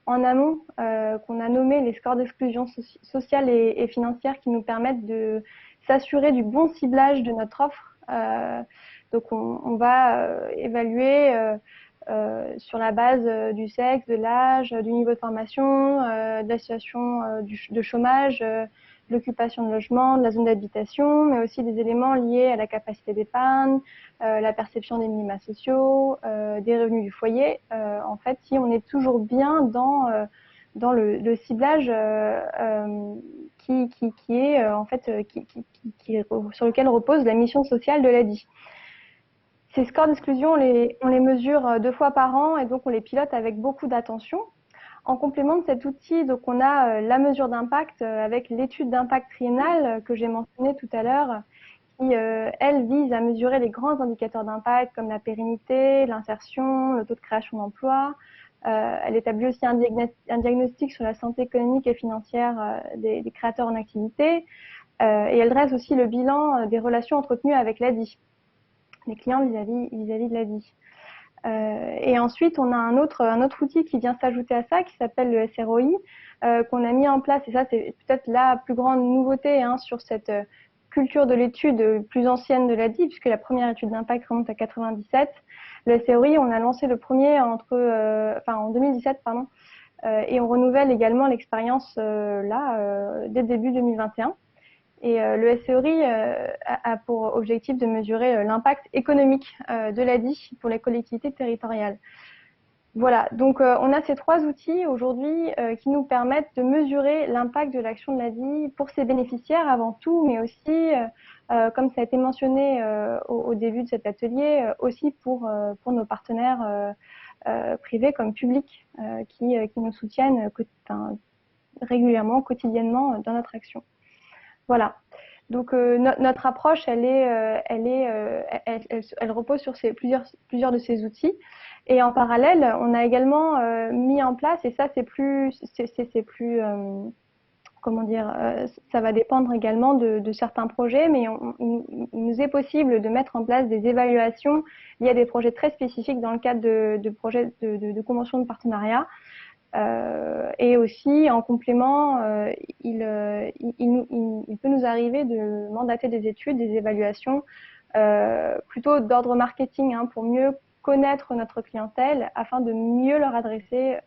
en amont qu'on a nommé les scores d'exclusion sociale et financière qui nous permettent de s'assurer du bon ciblage de notre offre. On va évaluer sur la base du sexe, de l'âge, du niveau de formation, de la situation de chômage, de l'occupation de logement, de la zone d'habitation, mais aussi des éléments liés à la capacité d'épargne, la perception des minima sociaux, des revenus du foyer. En fait, si on est toujours bien dans le ciblage qui est en fait sur lequel repose la mission sociale de l'ADI. Ces scores d'exclusion, on les mesure 2 fois par an et donc on les pilote avec beaucoup d'attention. En complément de cet outil, donc on a la mesure d'impact avec l'étude d'impact triennale que j'ai mentionnée tout à l'heure, qui elle vise à mesurer les grands indicateurs d'impact comme la pérennité, l'insertion, le taux de création d'emplois. Elle établit aussi un diagnostic sur la santé économique et financière des créateurs en activité et elle dresse aussi le bilan des relations entretenues avec l'ADI, les clients vis-à-vis de l'ADI. Et ensuite, on a un autre outil qui vient s'ajouter à ça, qui s'appelle le SROI, qu'on a mis en place. Et ça, c'est peut-être la plus grande nouveauté sur cette culture de l'étude plus ancienne de l'ADI, puisque la première étude d'impact remonte à 97. Le SROI, on a lancé le premier en 2017, pardon, et on renouvelle également l'expérience dès début 2021. Et le SROI a pour objectif de mesurer l'impact économique de l'ADI pour les collectivités territoriales. Voilà, donc on a ces 3 outils aujourd'hui qui nous permettent de mesurer l'impact de l'action de l'ADI pour ses bénéficiaires avant tout, mais aussi, comme ça a été mentionné au début de cet atelier, aussi pour nos partenaires privés comme publics qui nous soutiennent régulièrement, quotidiennement dans notre action. Voilà. Donc notre approche, elle repose sur plusieurs de ces outils. Et en parallèle, on a également mis en place, et ça c'est plus, comment dire, ça va dépendre également de certains projets, mais il nous est possible de mettre en place des évaluations liées à des projets très spécifiques dans le cadre de projets de conventions de partenariat. Et aussi, en complément, il peut nous arriver de mandater des études, des évaluations, plutôt d'ordre marketing, pour mieux connaître notre clientèle, afin de mieux leur adresser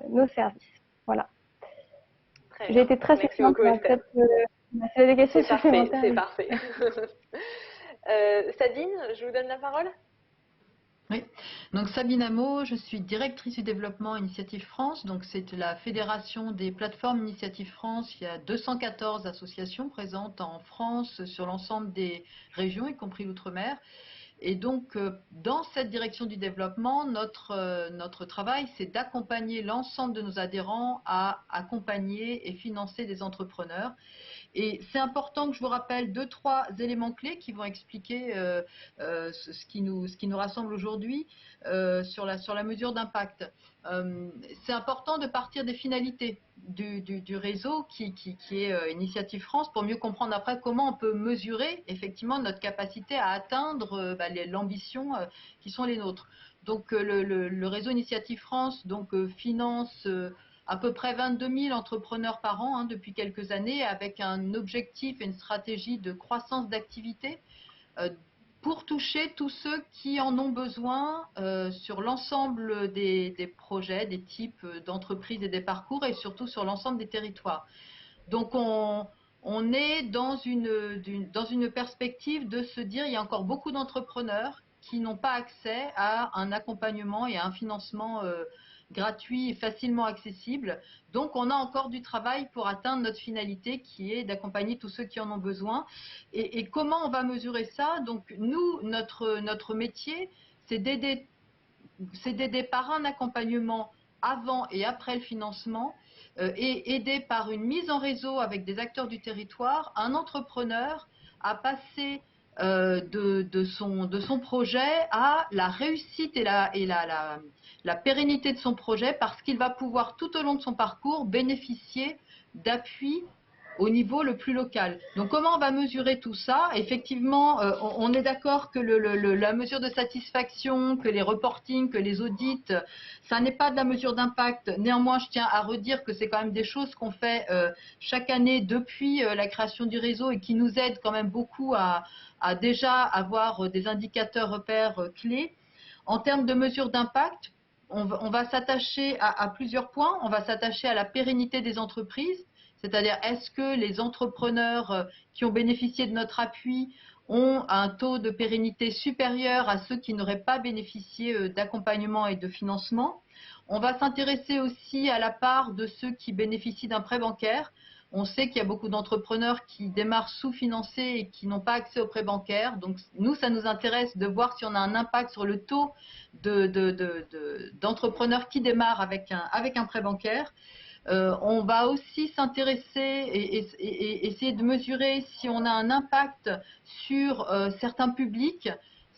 nos services. Voilà. J'ai été très succincte. Peut-être c'est des questions supplémentaires. C'est parfait. Sabine, je vous donne la parole. Oui, donc Sabine Amo, je suis directrice du développement Initiative France, donc c'est la fédération des plateformes Initiative France. Il y a 214 associations présentes en France sur l'ensemble des régions, y compris l'outre-mer. Et donc, dans cette direction du développement, notre travail, c'est d'accompagner l'ensemble de nos adhérents à accompagner et financer des entrepreneurs. Et c'est important que je vous rappelle 2-3 éléments clés qui vont expliquer ce qui nous rassemble aujourd'hui sur la mesure d'impact. C'est important de partir des finalités du réseau qui est Initiative France pour mieux comprendre après comment on peut mesurer effectivement notre capacité à atteindre l'ambition qui sont les nôtres. Donc le réseau Initiative France finance à peu près 22 000 entrepreneurs par an depuis quelques années, avec un objectif et une stratégie de croissance d'activité pour toucher tous ceux qui en ont besoin sur l'ensemble des projets, des types d'entreprises et des parcours, et surtout sur l'ensemble des territoires. Donc on est dans une perspective de se dire il y a encore beaucoup d'entrepreneurs qui n'ont pas accès à un accompagnement et à un financement gratuit et facilement accessible. Donc, on a encore du travail pour atteindre notre finalité qui est d'accompagner tous ceux qui en ont besoin. Et comment on va mesurer ça? Donc, nous, notre métier, c'est d'aider par un accompagnement avant et après le financement et aider par une mise en réseau avec des acteurs du territoire un entrepreneur à passer de son projet à la réussite et la pérennité de son projet, parce qu'il va pouvoir tout au long de son parcours bénéficier d'appui au niveau le plus local. Donc comment on va mesurer tout ça? Effectivement, on est d'accord que la mesure de satisfaction, que les reportings, que les audits, ça n'est pas de la mesure d'impact. Néanmoins, je tiens à redire que c'est quand même des choses qu'on fait chaque année depuis la création du réseau et qui nous aident quand même beaucoup à déjà avoir des indicateurs repères clés. En termes de mesures d'impact, on va s'attacher à plusieurs points. On va s'attacher à la pérennité des entreprises, c'est-à-dire est-ce que les entrepreneurs qui ont bénéficié de notre appui ont un taux de pérennité supérieur à ceux qui n'auraient pas bénéficié d'accompagnement et de financement. On va s'intéresser aussi à la part de ceux qui bénéficient d'un prêt bancaire. On sait qu'il y a beaucoup d'entrepreneurs qui démarrent sous-financés et qui n'ont pas accès au prêt bancaire. Donc, nous, ça nous intéresse de voir si on a un impact sur le taux d'entrepreneurs qui démarrent avec un prêt bancaire. On va aussi s'intéresser et essayer de mesurer si on a un impact sur certains publics,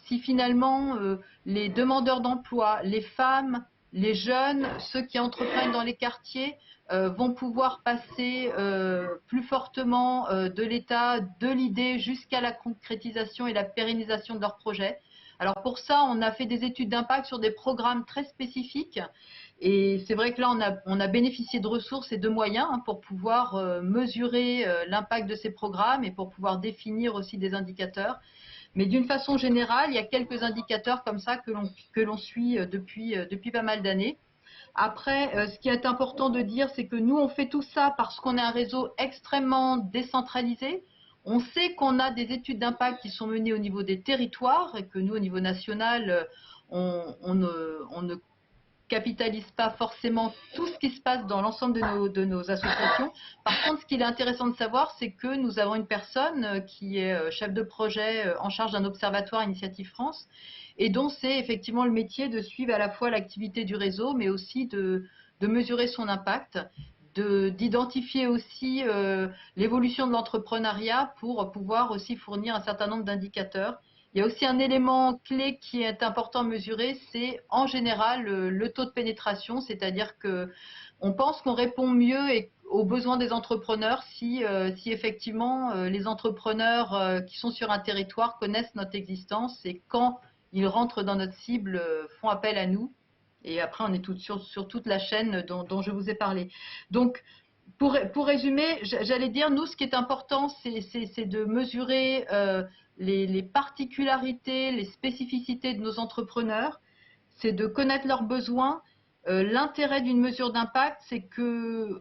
si finalement les demandeurs d'emploi, les femmes, les jeunes, ceux qui entreprennent dans les quartiers vont pouvoir passer plus fortement de l'état, de l'idée jusqu'à la concrétisation et la pérennisation de leurs projets. Alors pour ça, on a fait des études d'impact sur des programmes très spécifiques. Et c'est vrai que là, on a bénéficié de ressources et de moyens pour pouvoir mesurer l'impact de ces programmes et pour pouvoir définir aussi des indicateurs. Mais d'une façon générale, il y a quelques indicateurs comme ça que l'on suit depuis pas mal d'années. Après, ce qui est important de dire, c'est que nous, on fait tout ça parce qu'on a un réseau extrêmement décentralisé. On sait qu'on a des études d'impact qui sont menées au niveau des territoires et que nous, au niveau national, on ne capitalise pas forcément tout ce qui se passe dans l'ensemble de nos associations. Par contre, ce qu'il est intéressant de savoir, c'est que nous avons une personne qui est chef de projet en charge d'un observatoire Initiative France et dont c'est effectivement le métier de suivre à la fois l'activité du réseau, mais aussi de mesurer son impact, d'identifier aussi l'évolution de l'entrepreneuriat pour pouvoir aussi fournir un certain nombre d'indicateurs. Il y a aussi un élément clé qui est important à mesurer, c'est en général le taux de pénétration, c'est-à-dire qu'on pense qu'on répond mieux aux besoins des entrepreneurs si effectivement les entrepreneurs qui sont sur un territoire connaissent notre existence et quand ils rentrent dans notre cible font appel à nous. Et après, on est sur toute la chaîne dont je vous ai parlé. Donc, pour résumer, j'allais dire, nous, ce qui est important, c'est de mesurer les particularités, les spécificités de nos entrepreneurs, c'est de connaître leurs besoins. L'intérêt d'une mesure d'impact, c'est que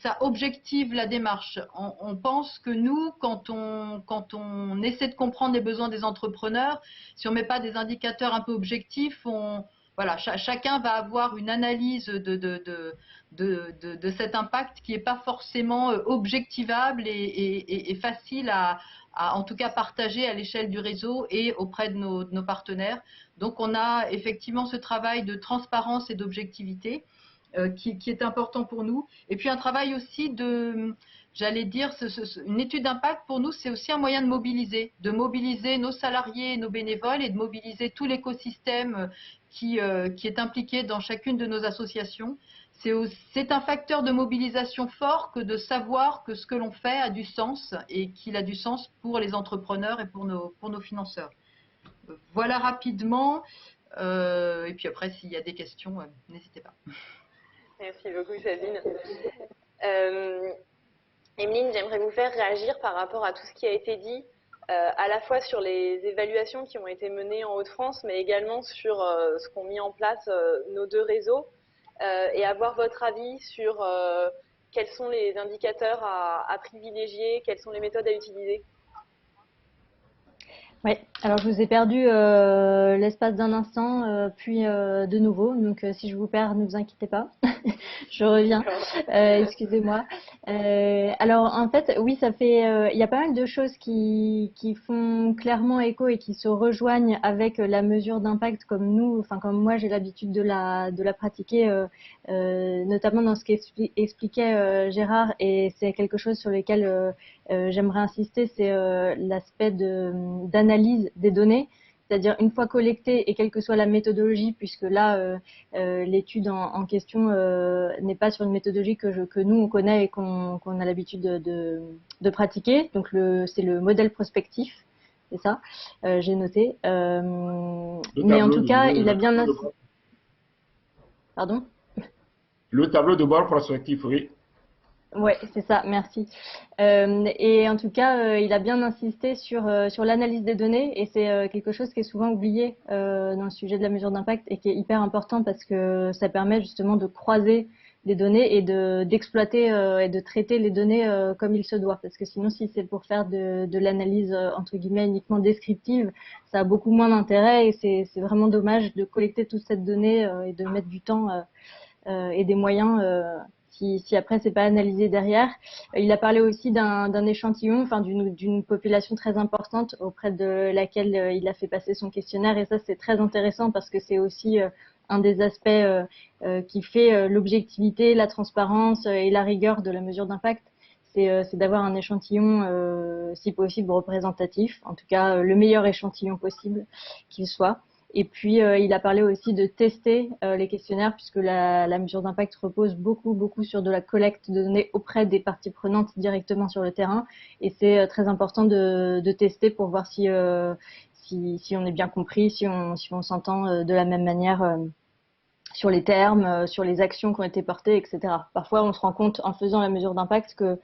ça objective la démarche. On pense que nous, quand on essaie de comprendre les besoins des entrepreneurs, si on ne met pas des indicateurs un peu objectifs, voilà, chacun va avoir une analyse de cet impact qui n'est pas forcément objectivable et facile à en tout cas partager à l'échelle du réseau et auprès de nos partenaires. Donc on a effectivement ce travail de transparence et d'objectivité qui est important pour nous. Et puis un travail aussi j'allais dire, une étude d'impact pour nous, c'est aussi un moyen de mobiliser nos salariés, nos bénévoles et de mobiliser tout l'écosystème qui est impliqué dans chacune de nos associations. C'est un facteur de mobilisation fort que de savoir que ce que l'on fait a du sens et qu'il a du sens pour les entrepreneurs et pour nos financeurs. Voilà rapidement. Et puis après, s'il y a des questions, n'hésitez pas. Merci beaucoup, Sabine. Emeline, j'aimerais vous faire réagir par rapport à tout ce qui a été dit, à la fois sur les évaluations qui ont été menées en Hauts-de-France, mais également sur ce qu'ont mis en place nos deux réseaux, et avoir votre avis sur quels sont les indicateurs à privilégier, quelles sont les méthodes à utiliser. Oui, alors je vous ai perdu l'espace d'un instant, puis de nouveau. Donc si je vous perds, ne vous inquiétez pas, je reviens. Excusez-moi. Alors en fait, oui, il y a pas mal de choses qui font clairement écho et qui se rejoignent avec la mesure d'impact comme nous, enfin comme moi j'ai l'habitude de la pratiquer, notamment dans ce qu'expliquait Gérard, et c'est quelque chose sur lequel j'aimerais insister, c'est l'aspect d'analyse des données, c'est-à-dire une fois collectées et quelle que soit la méthodologie, puisque là l'étude en question n'est pas sur une méthodologie que nous on connaît et qu'on a l'habitude de pratiquer. Donc c'est le modèle prospectif, c'est ça, j'ai noté. Mais en tout cas, il a bien... Pardon ? Le tableau de bord prospectif, oui. Ouais, c'est ça, merci. Et en tout cas, il a bien insisté sur l'analyse des données et c'est quelque chose qui est souvent oublié dans le sujet de la mesure d'impact et qui est hyper important parce que ça permet justement de croiser des données et d'exploiter et de traiter les données comme il se doit. Parce que sinon, si c'est pour faire de l'analyse entre guillemets uniquement descriptive, ça a beaucoup moins d'intérêt et c'est vraiment dommage de collecter toute cette donnée et de mettre du temps et des moyens si après c'est pas analysé derrière. Il a parlé aussi d'un échantillon, enfin d'une population très importante auprès de laquelle il a fait passer son questionnaire et ça c'est très intéressant parce que c'est aussi un des aspects qui fait l'objectivité, la transparence et la rigueur de la mesure d'impact. C'est d'avoir un échantillon, si possible, représentatif, en tout cas le meilleur échantillon possible qu'il soit. Et puis, il a parlé aussi de tester les questionnaires, puisque la mesure d'impact repose beaucoup sur de la collecte de données auprès des parties prenantes directement sur le terrain. Et c'est très important de tester pour voir si on est bien compris, si on s'entend de la même manière sur les termes, sur les actions qui ont été portées, etc. Parfois, on se rend compte en faisant la mesure d'impact que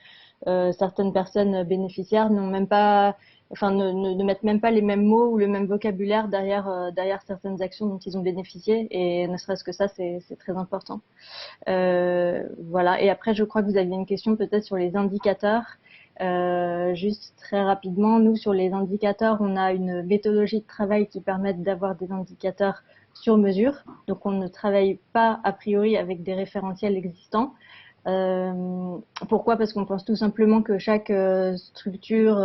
certaines personnes bénéficiaires n'ont même pas, enfin, ne mettent même pas les mêmes mots ou le même vocabulaire derrière certaines actions dont ils ont bénéficié. Et ne serait-ce que ça, c'est très important. Voilà. Et après, je crois que vous aviez une question peut-être sur les indicateurs. Juste très rapidement, nous, sur les indicateurs, on a une méthodologie de travail qui permet d'avoir des indicateurs sur mesure. Donc, on ne travaille pas a priori avec des référentiels existants. Pourquoi? Parce qu'on pense tout simplement que chaque structure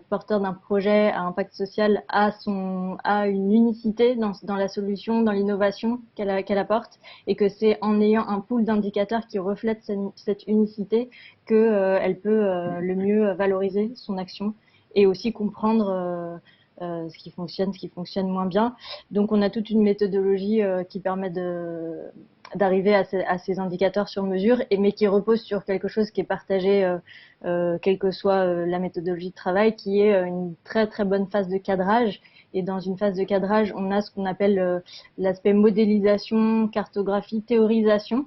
porteur d'un projet à impact social a une unicité dans la solution, dans l'innovation qu'elle apporte, et que c'est en ayant un pool d'indicateurs qui reflète cette unicité que elle peut le mieux valoriser son action et aussi comprendre ce qui fonctionne moins bien. Donc on a toute une méthodologie qui permet d'arriver à ces indicateurs sur mesure, mais qui repose sur quelque chose qui est partagé, quelle que soit la méthodologie de travail, qui est une très très bonne phase de cadrage. Et dans une phase de cadrage, on a ce qu'on appelle l'aspect modélisation, cartographie, théorisation.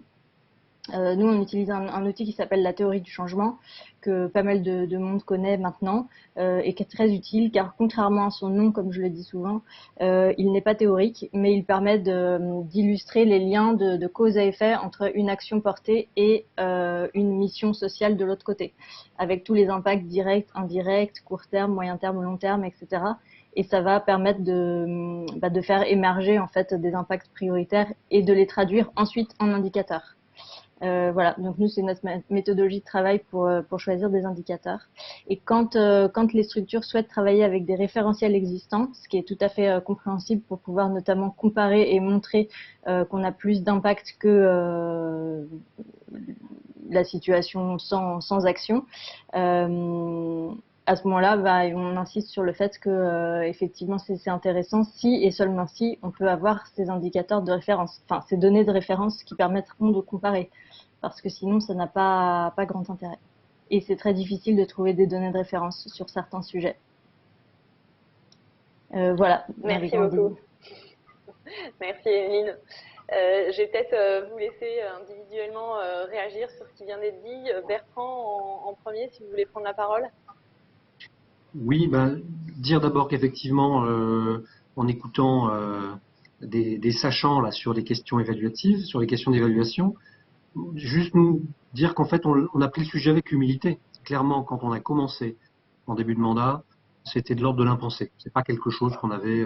Nous, on utilise un outil qui s'appelle la théorie du changement, que pas mal de monde connaît maintenant, et qui est très utile, car contrairement à son nom, comme je le dis souvent, il n'est pas théorique, mais il permet d'illustrer les liens de cause à effet entre une action portée et une mission sociale de l'autre côté, avec tous les impacts directs, indirects, court terme, moyen terme, long terme, etc. Et ça va permettre de faire émerger en fait des impacts prioritaires et de les traduire ensuite en indicateurs. Voilà, donc nous c'est notre méthodologie de travail pour choisir des indicateurs. Et quand les structures souhaitent travailler avec des référentiels existants, ce qui est tout à fait compréhensible pour pouvoir notamment comparer et montrer qu'on a plus d'impact que la situation sans action, à ce moment-là, on insiste sur le fait que effectivement c'est intéressant si et seulement si on peut avoir ces indicateurs de référence, enfin ces données de référence qui permettront de comparer, parce que sinon ça n'a pas grand intérêt. Et c'est très difficile de trouver des données de référence sur certains sujets. Voilà. Merci beaucoup. Merci Emeline. Je vais peut-être vous laisser individuellement réagir sur ce qui vient d'être dit. Bertrand en premier, si vous voulez prendre la parole. Oui, dire d'abord qu'effectivement, en écoutant des sachants là sur les questions évaluatives, sur les questions d'évaluation, juste nous dire qu'en fait on a pris le sujet avec humilité. Clairement, quand on a commencé en début de mandat, c'était de l'ordre de l'impensé. C'est pas quelque chose qu'on avait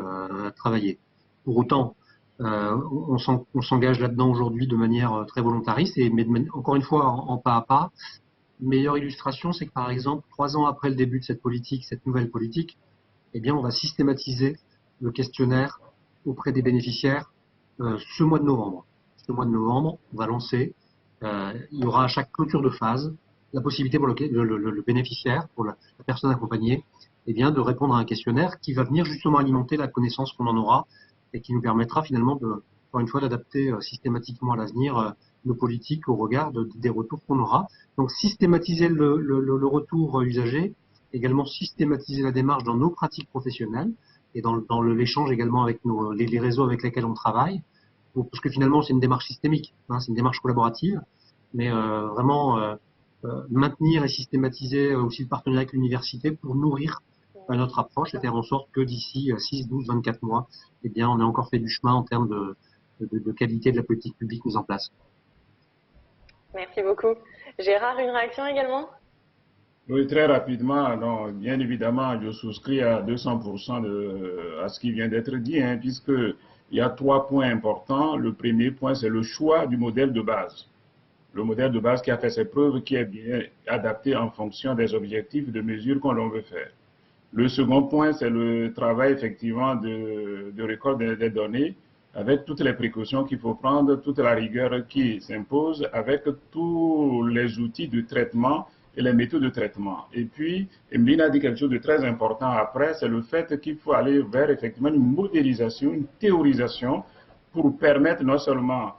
travaillé. Pour autant, on s'engage là-dedans aujourd'hui de manière très volontariste, mais encore une fois en pas à pas. Meilleure illustration, c'est que par exemple, 3 ans après le début de cette politique, cette nouvelle politique, eh bien, on va systématiser le questionnaire auprès des bénéficiaires ce mois de novembre. Ce mois de novembre, on va lancer, il y aura à chaque clôture de phase la possibilité pour le bénéficiaire, pour la personne accompagnée, eh bien, de répondre à un questionnaire qui va venir justement alimenter la connaissance qu'on en aura et qui nous permettra finalement encore une fois, d'adapter systématiquement à l'avenir nos politiques au regard des retours qu'on aura. Donc systématiser le retour usagé, également systématiser la démarche dans nos pratiques professionnelles et dans l'échange également avec les réseaux avec lesquels on travaille, parce que finalement c'est une démarche systémique, hein, c'est une démarche collaborative, mais vraiment maintenir et systématiser aussi le partenariat avec l'université pour nourrir notre approche et faire en sorte que d'ici 6, 12, 24 mois, eh bien, on ait encore fait du chemin en termes de qualité de la politique publique mise en place. Merci beaucoup. Gérard, une réaction également? Oui, très rapidement. Donc, bien évidemment, je souscris à 200% à ce qui vient d'être dit, hein, puisqu'il y a 3 points importants. Le premier point, c'est le choix du modèle de base. Le modèle de base qui a fait ses preuves, qui est bien adapté en fonction des objectifs de mesure qu'on l'on veut faire. Le second point, c'est le travail effectivement de récolte des données avec toutes les précautions qu'il faut prendre, toute la rigueur qui s'impose, avec tous les outils de traitement et les méthodes de traitement. Et puis, Emeline a dit quelque chose de très important après, c'est le fait qu'il faut aller vers effectivement une modélisation, une théorisation pour permettre non seulement,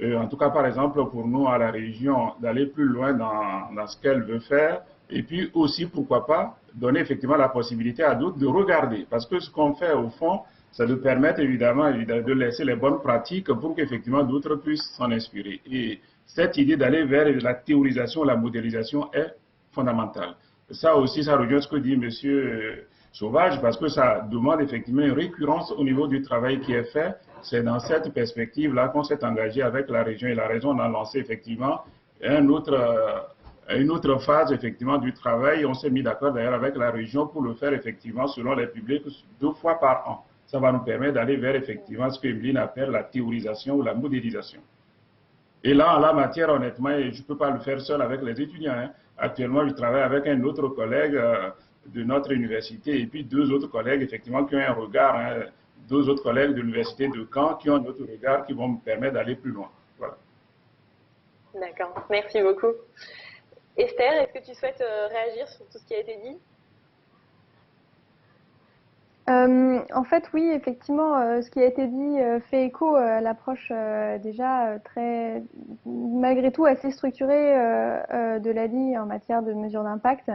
en tout cas par exemple pour nous à la région, d'aller plus loin dans ce qu'elle veut faire, et puis aussi, pourquoi pas, donner effectivement la possibilité à d'autres de regarder. Parce que ce qu'on fait au fond, ça nous permet évidemment de laisser les bonnes pratiques pour qu'effectivement d'autres puissent s'en inspirer. Et cette idée d'aller vers la théorisation, la modélisation est fondamentale. Ça aussi, ça rejoint ce que dit M. Sauvage, parce que ça demande effectivement une récurrence au niveau du travail qui est fait. C'est dans cette perspective-là qu'on s'est engagé avec la région. Et la région, on a lancé effectivement une autre phase effectivement du travail. On s'est mis d'accord d'ailleurs avec la région pour le faire effectivement selon les publics 2 fois par an. Ça va nous permettre d'aller vers effectivement ce que Emeline appelle la théorisation ou la modélisation. Et là, en la matière, honnêtement, je ne peux pas le faire seul avec les étudiants, hein. Actuellement, je travaille avec un autre collègue de notre université et puis 2 autres collègues effectivement qui ont un regard, hein, 2 autres collègues de l'université de Caen qui ont un autre regard qui vont me permettre d'aller plus loin. Voilà. D'accord, merci beaucoup. Esther, est-ce que tu souhaites réagir sur tout ce qui a été dit? En fait, oui, effectivement, ce qui a été dit fait écho à l'approche déjà très, malgré tout, assez structurée de l'ADI en matière de mesures d'impact,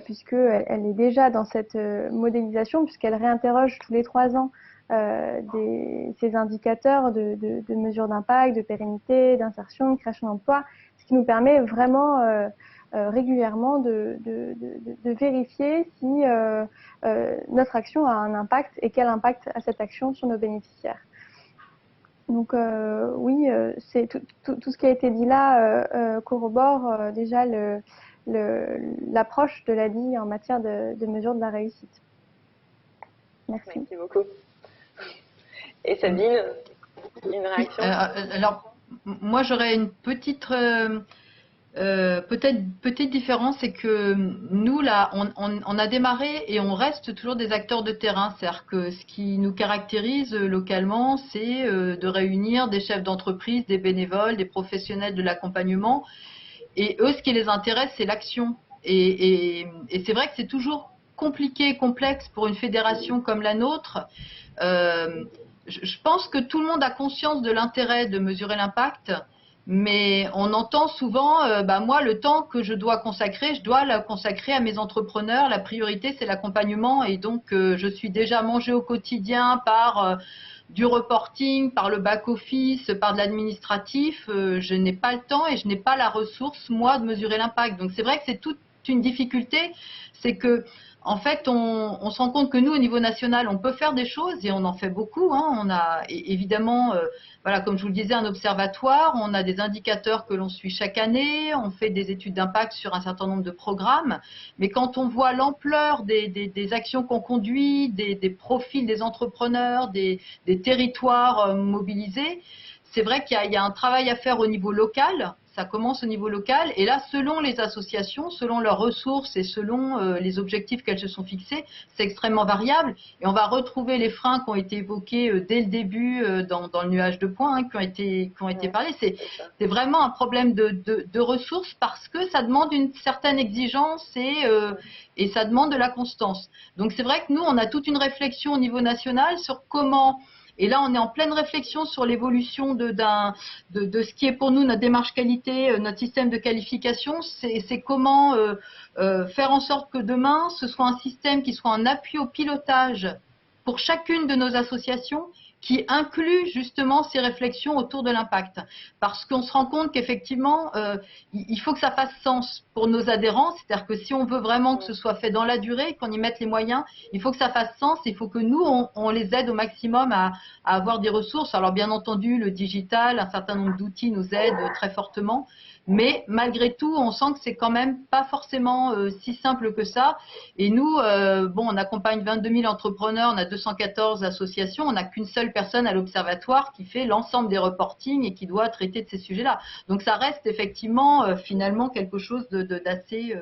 puisqu'elle est déjà dans cette modélisation, puisqu'elle réinterroge tous les 3 ans ces indicateurs de mesures d'impact, de pérennité, d'insertion, de création d'emplois, ce qui nous permet vraiment régulièrement de vérifier si notre action a un impact et quel impact a cette action sur nos bénéficiaires. Donc oui, c'est tout ce qui a été dit là corrobore déjà l'approche de l'ADI en matière de mesure de la réussite. Merci. Merci beaucoup. Et Sabine, une réaction? Alors, moi j'aurais une petite petite différence, c'est que nous, là, on a démarré et on reste toujours des acteurs de terrain. C'est-à-dire que ce qui nous caractérise localement, c'est de réunir des chefs d'entreprise, des bénévoles, des professionnels de l'accompagnement. Et eux, ce qui les intéresse, c'est l'action. Et c'est vrai que c'est toujours compliqué, complexe pour une fédération comme la nôtre. Je pense que tout le monde a conscience de l'intérêt de mesurer l'impact. Mais on entend souvent, moi, le temps que je dois consacrer, je dois le consacrer à mes entrepreneurs. La priorité, c'est l'accompagnement. Et donc, je suis déjà mangée au quotidien par du reporting, par le back-office, par de l'administratif. Je n'ai pas le temps et je n'ai pas la ressource, moi, de mesurer l'impact. Donc, c'est vrai que c'est toute une difficulté. C'est que, en fait, on se rend compte que nous, au niveau national, on peut faire des choses et on en fait beaucoup, hein. On a évidemment, voilà, comme je vous le disais, un observatoire, on a des indicateurs que l'on suit chaque année, on fait des études d'impact sur un certain nombre de programmes. Mais quand on voit l'ampleur des actions qu'on conduit, des profils des entrepreneurs, des territoires mobilisés, c'est vrai qu'il y a un travail à faire au niveau local. Ça commence au niveau local et là, selon les associations, selon leurs ressources et selon les objectifs qu'elles se sont fixés, c'est extrêmement variable et on va retrouver les freins qui ont été évoqués dès le début dans le nuage de points, hein, qui ont été parlés. C'est vraiment un problème de ressources parce que ça demande une certaine exigence et ça demande de la constance. Donc c'est vrai que nous, on a toute une réflexion au niveau national sur comment... Et là, on est en pleine réflexion sur l'évolution de ce qui est pour nous notre démarche qualité, notre système de qualification. C'est comment faire en sorte que demain, ce soit un système qui soit un appui au pilotage pour chacune de nos associations, qui inclut justement ces réflexions autour de l'impact. Parce qu'on se rend compte qu'effectivement, il faut que ça fasse sens pour nos adhérents. C'est-à-dire que si on veut vraiment que ce soit fait dans la durée, qu'on y mette les moyens, il faut que ça fasse sens. Il faut que nous, on les aide au maximum à avoir des ressources. Alors bien entendu, le digital, un certain nombre d'outils nous aident très fortement. Mais malgré tout, on sent que c'est quand même pas forcément si simple que ça. Et nous, bon, on accompagne 22 000 entrepreneurs, on a 214 associations, on n'a qu'une seule personne à l'observatoire qui fait l'ensemble des reportings et qui doit traiter de ces sujets-là. Donc ça reste effectivement finalement quelque chose d'assez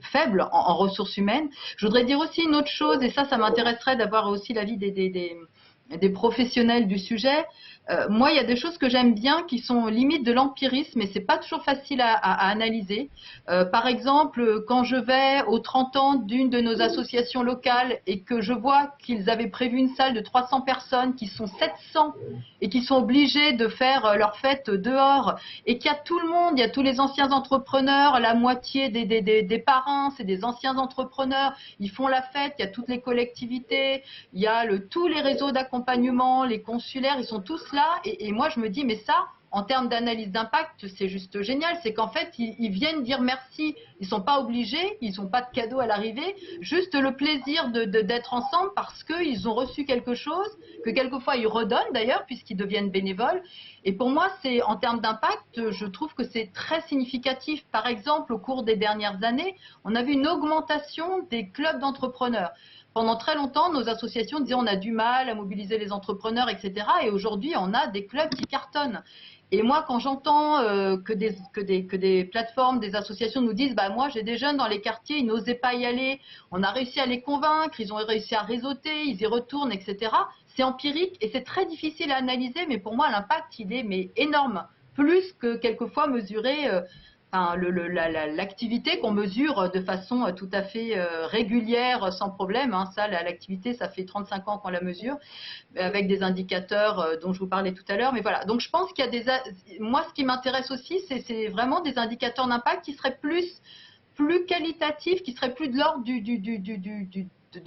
faible en ressources humaines. Je voudrais dire aussi une autre chose, et ça m'intéresserait d'avoir aussi l'avis des professionnels du sujet. Moi, il y a des choses que j'aime bien qui sont limite de l'empirisme et c'est pas toujours facile à analyser. Par exemple, quand je vais aux 30 ans d'une de nos associations locales et que je vois qu'ils avaient prévu une salle de 300 personnes, qui sont 700 et qui sont obligés de faire leur fête dehors et qu'il y a tout le monde, il y a tous les anciens entrepreneurs, la moitié des parrains, c'est des anciens entrepreneurs, ils font la fête, il y a toutes les collectivités, il y a tous les réseaux d'accompagnement, les consulaires, ils sont tous là. Et moi, je me dis, mais ça, en termes d'analyse d'impact, c'est juste génial. C'est qu'en fait, ils viennent dire merci. Ils ne sont pas obligés, ils n'ont pas de cadeau à l'arrivée. Juste le plaisir d'être ensemble parce qu'ils ont reçu quelque chose, que quelquefois ils redonnent d'ailleurs, puisqu'ils deviennent bénévoles. Et pour moi, en termes d'impact, je trouve que c'est très significatif. Par exemple, au cours des dernières années, on a vu une augmentation des clubs d'entrepreneurs. Pendant très longtemps, nos associations disaient on a du mal à mobiliser les entrepreneurs, etc. Et aujourd'hui, on a des clubs qui cartonnent. Et moi, quand j'entends que des plateformes, des associations nous disent bah, « moi, j'ai des jeunes dans les quartiers, ils n'osaient pas y aller, on a réussi à les convaincre, ils ont réussi à réseauter, ils y retournent, etc. » C'est empirique et c'est très difficile à analyser, mais pour moi, l'impact, il est énorme, plus que quelquefois mesurer l'activité qu'on mesure de façon tout à fait régulière, sans problème. Hein. Ça, l'activité, ça fait 35 ans qu'on la mesure, avec des indicateurs dont je vous parlais tout à l'heure. Mais voilà, donc je pense qu'il y a moi, ce qui m'intéresse aussi, c'est vraiment des indicateurs d'impact qui seraient plus qualitatifs, qui seraient plus de l'ordre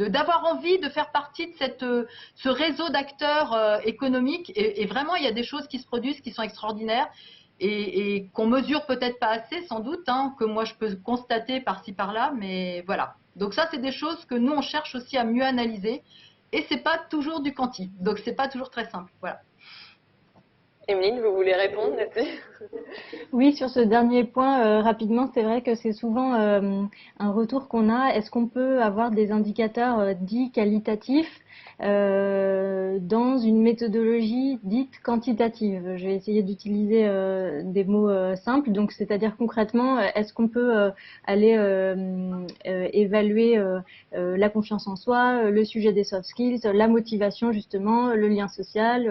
d'avoir envie de faire partie de ce réseau d'acteurs économiques. Et vraiment, il y a des choses qui se produisent qui sont extraordinaires. Et qu'on mesure peut-être pas assez, sans doute, hein, que moi je peux constater par-ci par-là, mais voilà. Donc ça, c'est des choses que nous on cherche aussi à mieux analyser, et c'est pas toujours du quanti, donc c'est pas toujours très simple. Voilà. Emeline, vous voulez répondre là-dessus? Oui, sur ce dernier point, rapidement, c'est vrai que c'est souvent un retour qu'on a. Est-ce qu'on peut avoir des indicateurs dits qualitatifs dans une méthodologie dite quantitative? Je vais essayer d'utiliser des mots simples. Donc, c'est-à-dire concrètement, est-ce qu'on peut aller évaluer la confiance en soi, le sujet des soft skills, la motivation justement, le lien social,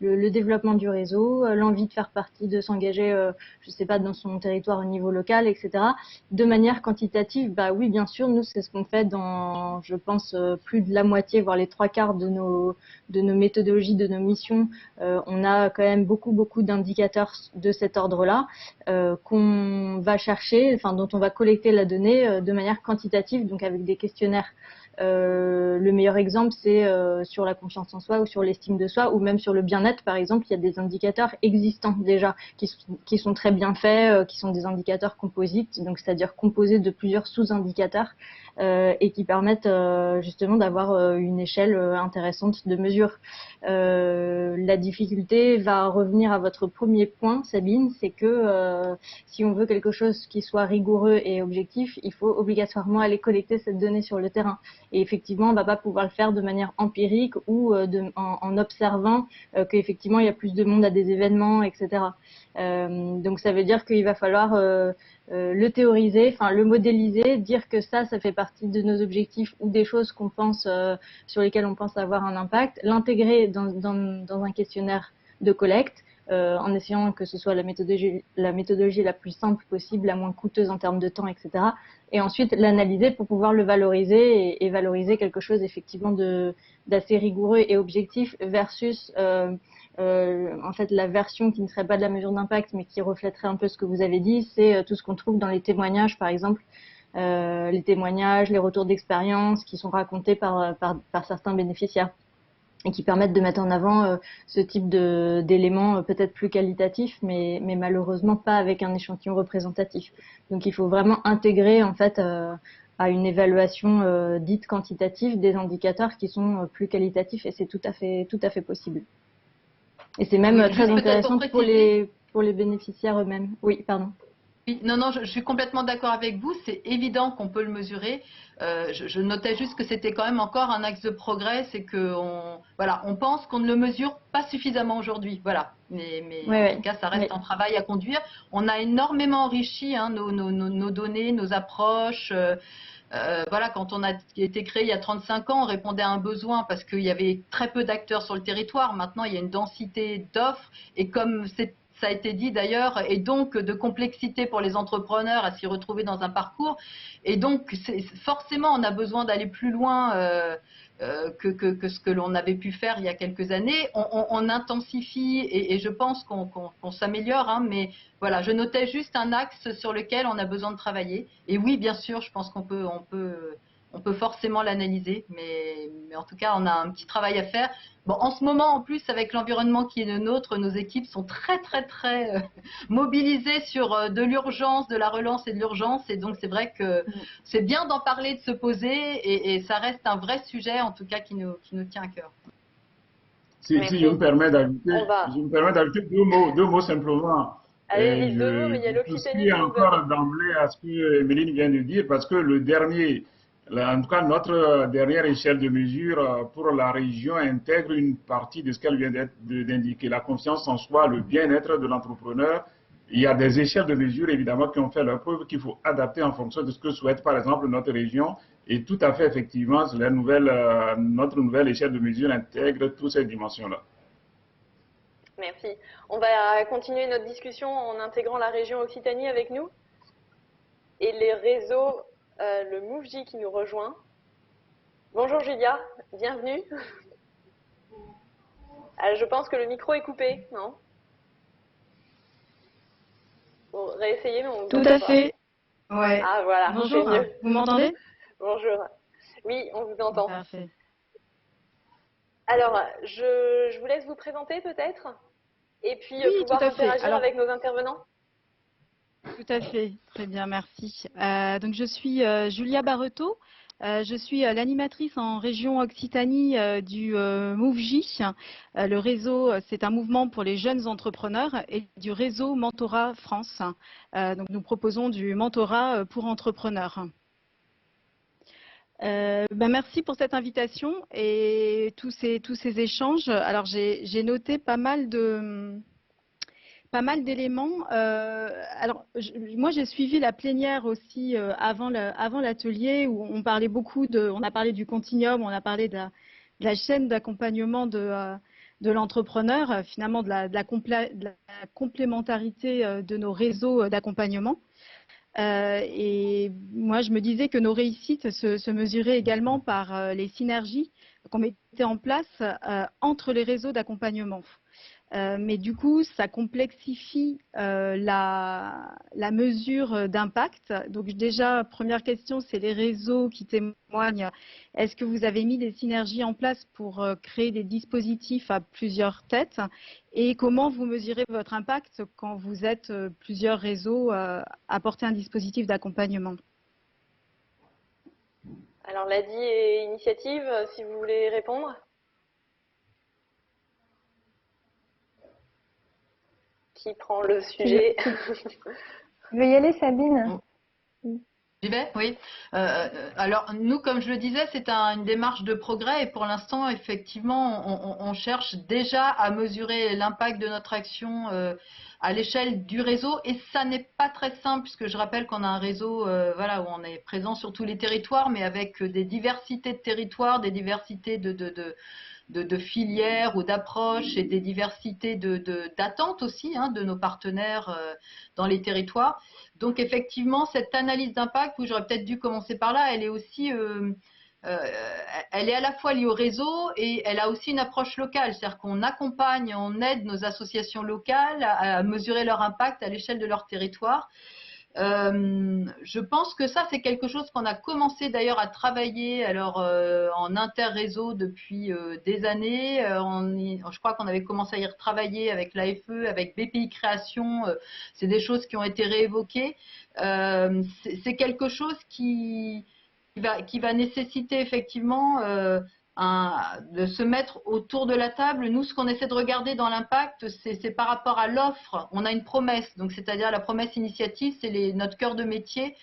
le développement du réseau, l'envie de faire partie, de s'engager, je sais pas, dans son territoire au niveau local, etc. De manière quantitative, bah oui, bien sûr, nous, c'est ce qu'on fait dans, je pense, plus de la moitié, voire les 3/4 de nos méthodologies, de nos missions. On a quand même beaucoup d'indicateurs de cet ordre-là qu'on va chercher, enfin, dont on va collecter la donnée de manière quantitative, donc avec des questionnaires. Le meilleur exemple, c'est sur la confiance en soi ou sur l'estime de soi ou même sur le bien-être, par exemple, il y a des indicateurs existants déjà qui sont très bien faits, qui sont des indicateurs composites, donc c'est-à-dire composés de plusieurs sous-indicateurs et qui permettent justement d'avoir une échelle intéressante de mesure. La difficulté va revenir à votre premier point, Sabine, c'est que si on veut quelque chose qui soit rigoureux et objectif, il faut obligatoirement aller collecter cette donnée sur le terrain. Et effectivement, on va pas pouvoir le faire de manière empirique ou en observant qu'effectivement il y a plus de monde à des événements, etc. Donc ça veut dire qu'il va falloir le théoriser, enfin le modéliser, dire que ça fait partie de nos objectifs ou des choses qu'on pense sur lesquelles on pense avoir un impact, l'intégrer dans un questionnaire de collecte. En essayant que ce soit la méthodologie la plus simple possible, la moins coûteuse en termes de temps, etc. Et ensuite l'analyser pour pouvoir le valoriser et valoriser quelque chose effectivement d'assez rigoureux et objectif versus en fait la version qui ne serait pas de la mesure d'impact mais qui reflèterait un peu ce que vous avez dit, c'est tout ce qu'on trouve dans les témoignages par exemple. Les témoignages, les retours d'expérience qui sont racontés par certains bénéficiaires. et qui permettent de mettre en avant ce type d'éléments peut-être plus qualitatifs, mais malheureusement pas avec un échantillon représentatif. Donc il faut vraiment intégrer en fait à une évaluation dite quantitative des indicateurs qui sont plus qualitatifs, et c'est tout à fait possible. Et c'est même très intéressant pour les bénéficiaires eux-mêmes. Oui, pardon. Oui, non, je suis complètement d'accord avec vous. C'est évident qu'on peut le mesurer. Je notais juste que c'était quand même encore un axe de progrès, c'est que on pense qu'on ne le mesure pas suffisamment aujourd'hui. Voilà. Mais en tout cas, ça reste un travail à conduire. On a énormément enrichi nos données, nos approches. Voilà, quand on a été créé il y a 35 ans, on répondait à un besoin parce qu'il y avait très peu d'acteurs sur le territoire. Maintenant, il y a une densité d'offres, et comme ça a été dit d'ailleurs, et donc de complexité pour les entrepreneurs à s'y retrouver dans un parcours. Et donc, forcément, on a besoin d'aller plus loin que ce que l'on avait pu faire il y a quelques années. On intensifie et je pense qu'on s'améliore, hein, mais voilà, je notais juste un axe sur lequel on a besoin de travailler. Et oui, bien sûr, je pense qu'on peut forcément l'analyser, mais en tout cas, on a un petit travail à faire. Bon, en ce moment, en plus, avec l'environnement qui est le nôtre, nos équipes sont très mobilisées sur de l'urgence, de la relance et de l'urgence. Et donc, c'est vrai que c'est bien d'en parler, de se poser, et ça reste un vrai sujet, en tout cas, qui nous tient à cœur. Si je me permets d'ajouter deux mots simplement. Allez, mais il y a l'Occitanie. Je encore d'emblée à ce que Emeline vient de dire, parce que en tout cas, notre dernière échelle de mesure pour la région intègre une partie de ce qu'elle vient d'indiquer, la confiance en soi, le bien-être de l'entrepreneur. Il y a des échelles de mesure, évidemment, qui ont fait leur preuve, qu'il faut adapter en fonction de ce que souhaite, par exemple, notre région. Et tout à fait, effectivement, notre nouvelle échelle de mesure intègre toutes ces dimensions-là. Merci. On va continuer notre discussion en intégrant la région Occitanie avec nous et les réseaux, le MoveJ qui nous rejoint. Bonjour Julia, bienvenue. Je pense que le micro est coupé, non? Bon, réessayez, mais on Tout à fait. Ouais. Ah voilà, bonjour, mieux. Vous m'entendez? Bonjour. Oui, on vous entend. Parfait. Alors, je vous laisse vous présenter peut-être, et puis pouvoir interagir avec nos intervenants. Tout à fait, très bien, merci. Donc je suis Julia Barreto, je suis l'animatrice en région Occitanie du MoveJ. Le réseau, c'est un mouvement pour les jeunes entrepreneurs, et du réseau Mentorat France. Donc nous proposons du mentorat pour entrepreneurs. Merci pour cette invitation et tous ces échanges. Alors j'ai noté pas mal d'éléments. Moi j'ai suivi la plénière aussi avant l'atelier, où on parlait on a parlé du continuum, on a parlé de la chaîne d'accompagnement de l'entrepreneur, finalement de la complémentarité de nos réseaux d'accompagnement. Et moi, je me disais que nos réussites se mesuraient également par les synergies qu'on mettait en place entre les réseaux d'accompagnement. Mais du coup, ça complexifie la mesure d'impact. Donc déjà, première question, c'est les réseaux qui témoignent. Est-ce que vous avez mis des synergies en place pour créer des dispositifs à plusieurs têtes? Et comment vous mesurez votre impact quand vous êtes plusieurs réseaux à porter un dispositif d'accompagnement? Alors, Ladi et Initiative, si vous voulez répondre. Qui prend le sujet? Je vais y aller, Sabine. J'y vais, oui. Alors, nous, comme je le disais, c'est une démarche de progrès, et pour l'instant, effectivement, on cherche déjà à mesurer l'impact de notre action à l'échelle du réseau, et ça n'est pas très simple, puisque je rappelle qu'on a un réseau voilà, où on est présent sur tous les territoires, mais avec des diversités de territoires, des diversités de filières ou d'approches, et des diversités d'attentes aussi de nos partenaires dans les territoires. Donc effectivement, cette analyse d'impact, où j'aurais peut-être dû commencer par là, elle est aussi, elle est à la fois liée au réseau, et elle a aussi une approche locale, c'est-à-dire qu'on accompagne, on aide nos associations locales à mesurer leur impact à l'échelle de leur territoire. Je pense que ça, c'est quelque chose qu'on a commencé d'ailleurs à travailler en interréseau depuis des années. Je crois qu'on avait commencé à y retravailler avec l'AFE, avec BPI Création. C'est des choses qui ont été réévoquées. C'est quelque chose qui va nécessiter effectivement de se mettre autour de la table. Nous, ce qu'on essaie de regarder dans l'impact, c'est par rapport à l'offre. On a une promesse, donc c'est-à-dire la promesse initiative, c'est notre cœur de métier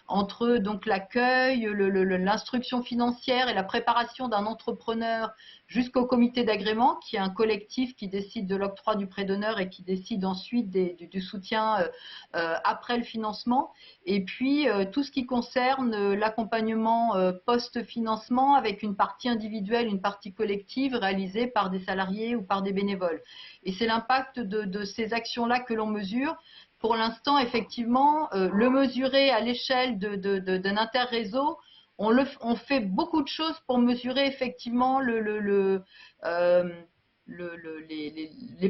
entre donc l'accueil, l'instruction financière et la préparation d'un entrepreneur jusqu'au comité d'agrément, qui est un collectif qui décide de l'octroi du prêt d'honneur et qui décide ensuite du soutien après le financement. Et puis tout ce qui concerne l'accompagnement post-financement avec une partie individuelle, une partie collective réalisée par des salariés ou par des bénévoles. Et c'est l'impact de ces actions-là que l'on mesure. Pour l'instant, effectivement, le mesurer à l'échelle d'un interréseau, on fait beaucoup de choses pour mesurer effectivement les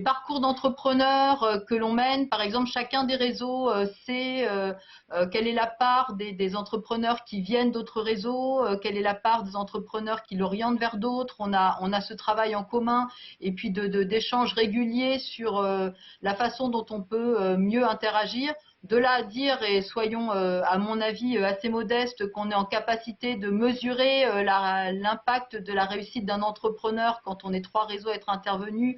parcours d'entrepreneurs que l'on mène. Par exemple, chacun des réseaux sait quelle est la part des entrepreneurs qui viennent d'autres réseaux, quelle est la part des entrepreneurs qui l'orientent vers d'autres. On a ce travail en commun et puis d'échanges réguliers sur la façon dont on peut mieux interagir. De là à dire, et soyons à mon avis assez modestes, qu'on est en capacité de mesurer l'impact de la réussite d'un entrepreneur quand on est 3 réseaux à être intervenus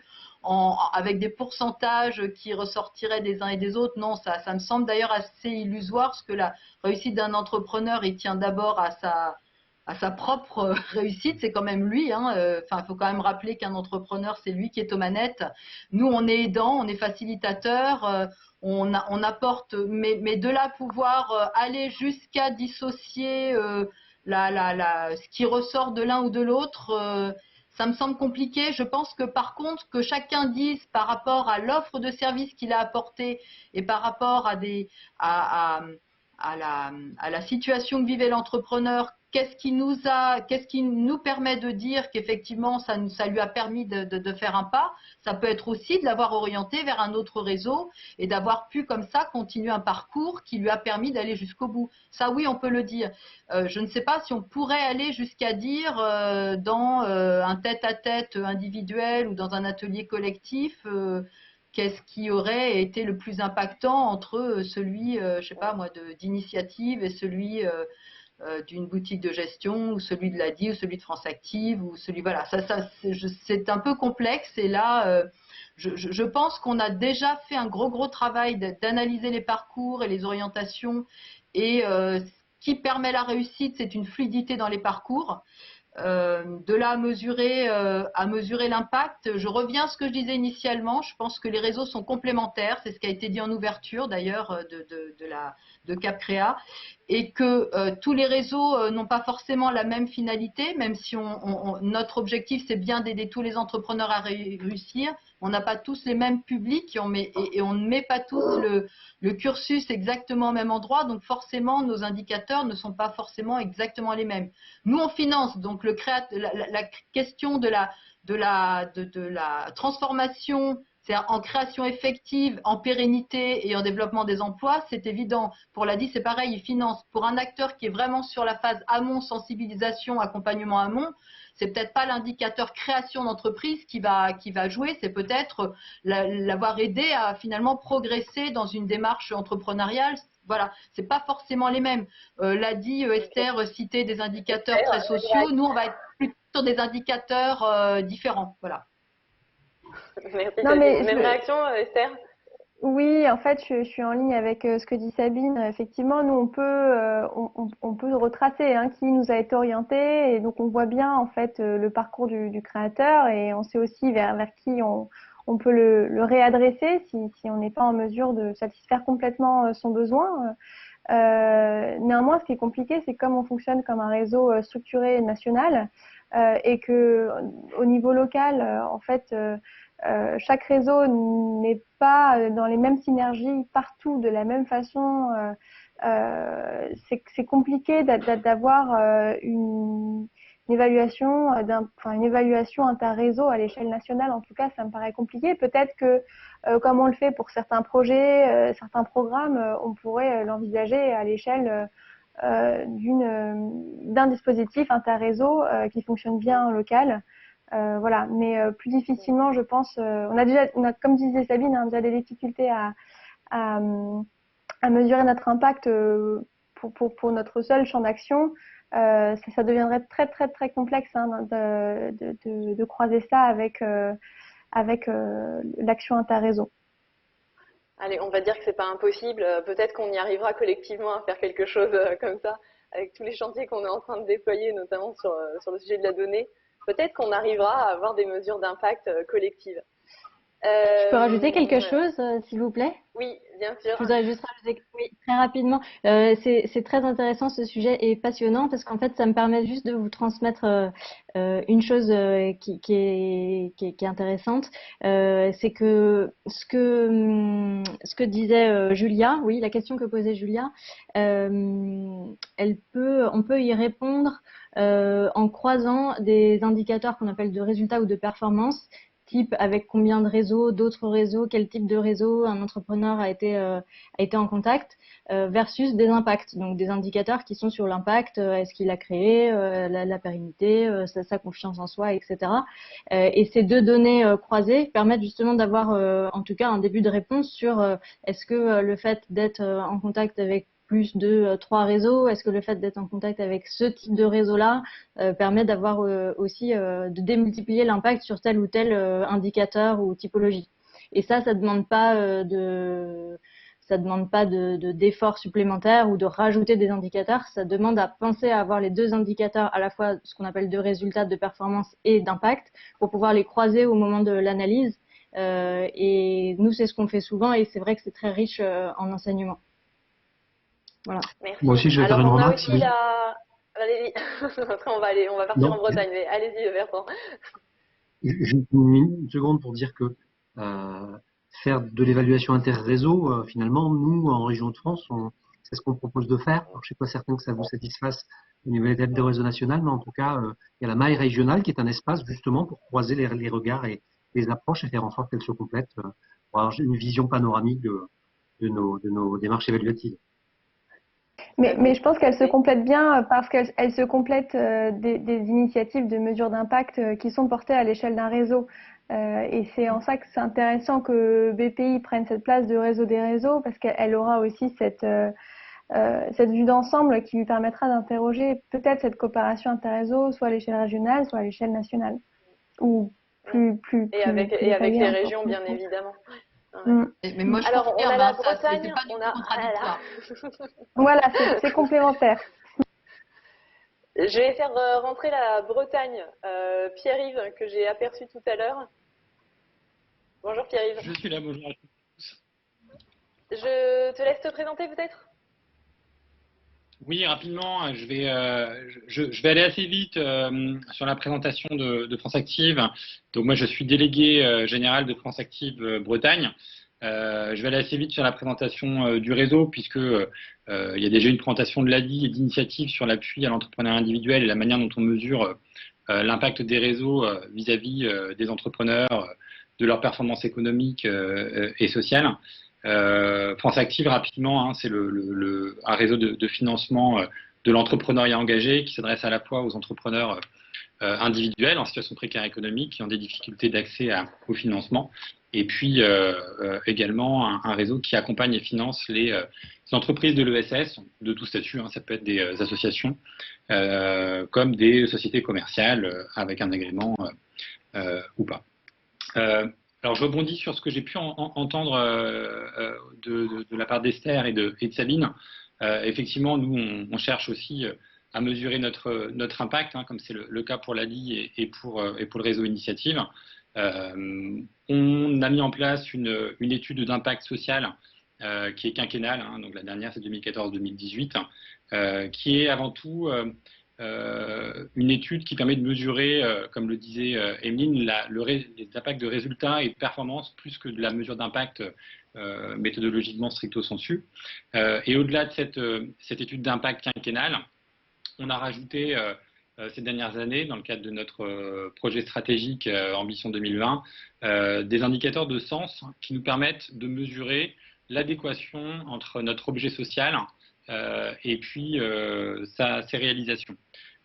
avec des pourcentages qui ressortiraient des uns et des autres, non, ça me semble d'ailleurs assez illusoire, parce que la réussite d'un entrepreneur, il tient d'abord à sa propre réussite, c'est quand même lui. Enfin, il faut quand même rappeler qu'un entrepreneur, c'est lui qui est aux manettes. Nous, on est aidants, on est facilitateurs, on apporte, mais de là pouvoir aller jusqu'à dissocier ce qui ressort de l'un ou de l'autre, ça me semble compliqué. Je pense que par contre, que chacun dise par rapport à l'offre de service qu'il a apportée et par rapport à la situation que vivait l'entrepreneur, qu'est-ce qui nous permet de dire qu'effectivement ça lui a permis de faire un pas. Ça peut être aussi de l'avoir orienté vers un autre réseau et d'avoir pu comme ça continuer un parcours qui lui a permis d'aller jusqu'au bout. Ça, oui, on peut le dire. Je ne sais pas si on pourrait aller jusqu'à dire dans un tête-à-tête individuel ou dans un atelier collectif qu'est-ce qui aurait été le plus impactant entre celui, je sais pas moi, d'initiative et celui d'une boutique de gestion, ou celui de l'ADI, ou celui de France Active, ou celui, voilà, c'est un peu complexe. Et là, je pense qu'on a déjà fait un gros travail d'analyser les parcours et les orientations. Et ce qui permet la réussite, c'est une fluidité dans les parcours. De là à mesurer l'impact, je reviens à ce que je disais initialement. Je pense que les réseaux sont complémentaires, c'est ce qui a été dit en ouverture d'ailleurs de CapCréa, et que tous les réseaux n'ont pas forcément la même finalité, même si notre objectif c'est bien d'aider tous les entrepreneurs à réussir. On n'a pas tous les mêmes publics et on ne met pas tous le cursus exactement au même endroit, donc forcément nos indicateurs ne sont pas forcément exactement les mêmes. Nous on finance, donc la question de la transformation, c'est-à-dire en création effective, en pérennité et en développement des emplois, c'est évident. Pour l'ADI, c'est pareil, il finance. Pour un acteur qui est vraiment sur la phase amont, sensibilisation, accompagnement amont, c'est peut-être pas l'indicateur création d'entreprise qui va jouer, c'est peut-être l'avoir aidé à finalement progresser dans une démarche entrepreneuriale. Voilà, c'est pas forcément les mêmes. L'ADI, Esther citait des indicateurs très sociaux. Nous, on va être plutôt sur des indicateurs différents. Voilà. Merci. Non, mais Même réaction, Esther? Oui, en fait, je suis en ligne avec ce que dit Sabine. Effectivement, nous, on peut retracer qui nous a été orienté, et donc on voit bien en fait le parcours du créateur, et on sait aussi vers qui on peut le réadresser si on n'est pas en mesure de satisfaire complètement son besoin. Néanmoins, ce qui est compliqué, c'est comme on fonctionne comme un réseau structuré national, et que au niveau local, en fait, chaque réseau n'est pas dans les mêmes synergies partout de la même façon. C'est compliqué d'avoir une évaluation une évaluation inter-réseau à l'échelle nationale. En tout cas, ça me paraît compliqué. Peut-être que, comme on le fait pour certains projets, certains programmes, on pourrait l'envisager à l'échelle d'un dispositif inter-réseau qui fonctionne bien en local. Voilà, mais plus difficilement, je pense. Comme disait Sabine, déjà des difficultés à mesurer notre impact pour notre seul champ d'action. Ça deviendrait très très très complexe de croiser ça avec l'action inter-réseau. Allez, on va dire que c'est pas impossible. Peut-être qu'on y arrivera collectivement à faire quelque chose comme ça, avec tous les chantiers qu'on est en train de déployer, notamment sur le sujet de la donnée. Peut-être qu'on arrivera à avoir des mesures d'impact collectives. Je peux rajouter quelque chose, s'il vous plaît? Oui, bien sûr. Je voudrais juste rajouter, oui, très rapidement. C'est très intéressant ce sujet et passionnant parce qu'en fait, ça me permet juste de vous transmettre une chose qui est intéressante. C'est que ce que disait Julia, oui, la question que posait Julia, on peut y répondre en croisant des indicateurs qu'on appelle de résultats ou de performance, type avec combien de réseaux, d'autres réseaux, quel type de réseau un entrepreneur a été en contact, versus des impacts, donc des indicateurs qui sont sur l'impact, est-ce qu'il a créé, la pérennité, sa confiance en soi, etc. Et ces deux données croisées permettent justement d'avoir en tout cas un début de réponse sur est-ce que le fait d'être en contact avec plus de 3 réseaux, est-ce que le fait d'être en contact avec ce type de réseau-là permet d'avoir aussi de démultiplier l'impact sur tel ou tel indicateur ou typologie. Et ça demande pas d'efforts supplémentaires ou de rajouter des indicateurs. Ça demande à penser à avoir les deux indicateurs, à la fois ce qu'on appelle de résultats, de performance et d'impact, pour pouvoir les croiser au moment de l'analyse. Et nous, c'est ce qu'on fait souvent et c'est vrai que c'est très riche en enseignement. Voilà. Merci. Moi aussi, je vais faire une remarque. Aussi allez-y. Après, on va partir en Bretagne, mais allez-y, Bertrand. Juste une seconde pour dire que faire de l'évaluation inter-réseau, finalement, nous, en région de France, c'est ce qu'on propose de faire. Alors, je ne suis pas certain que ça vous satisfasse au niveau des réseaux nationaux, mais en tout cas, il y a la maille régionale qui est un espace justement pour croiser les regards et les approches et faire en sorte qu'elles se complètent pour avoir une vision panoramique de nos démarches évaluatives. Mais je pense qu'elle se complète bien parce qu'elle se complète des initiatives de mesure d'impact qui sont portées à l'échelle d'un réseau. Et c'est en ça que c'est intéressant que BPI prenne cette place de réseau des réseaux parce qu'elle aura aussi cette vue d'ensemble qui lui permettra d'interroger peut-être cette coopération interréseau, soit à l'échelle régionale, soit à l'échelle nationale. Ou plus avec les régions, bien évidemment. Ouais. Mais moi, alors, on a la Bretagne, Voilà, c'est complémentaire. Je vais faire rentrer la Bretagne, Pierre-Yves, que j'ai aperçu tout à l'heure. Bonjour Pierre-Yves. Je suis là, bonjour à tous. Je te laisse te présenter peut-être ? Oui, rapidement, je vais aller assez vite sur la présentation de France Active. Donc moi, je suis délégué général de France Active Bretagne. Je vais aller assez vite sur la présentation du réseau puisque il y a déjà une présentation de l'ADI et d'initiatives sur l'appui à l'entrepreneuriat individuel et la manière dont on mesure l'impact des réseaux vis-à-vis des entrepreneurs, de leur performance économique et sociale. France Active, rapidement, c'est un réseau de financement de l'entrepreneuriat engagé qui s'adresse à la fois aux entrepreneurs individuels en situation précaire économique qui ont des difficultés d'accès au financement et puis également un réseau qui accompagne et finance les entreprises de l'ESS de tout statut, ça peut être des associations comme des sociétés commerciales avec un agrément ou pas. Alors, je rebondis sur ce que j'ai pu entendre de la part d'Esther et de Sabine. Effectivement, nous, on cherche aussi à mesurer notre impact, comme c'est le cas pour l'ADI et pour le réseau Initiative. On a mis en place une étude d'impact social qui est quinquennale, donc la dernière c'est 2014-2018, qui est avant tout une étude qui permet de mesurer, comme le disait Emeline, les impacts de résultats et de performance plus que de la mesure d'impact méthodologiquement stricto sensu. Et au-delà de cette étude d'impact quinquennale, on a rajouté ces dernières années, dans le cadre de notre projet stratégique Ambition 2020, des indicateurs de sens qui nous permettent de mesurer l'adéquation entre notre objet social et puis ses réalisations.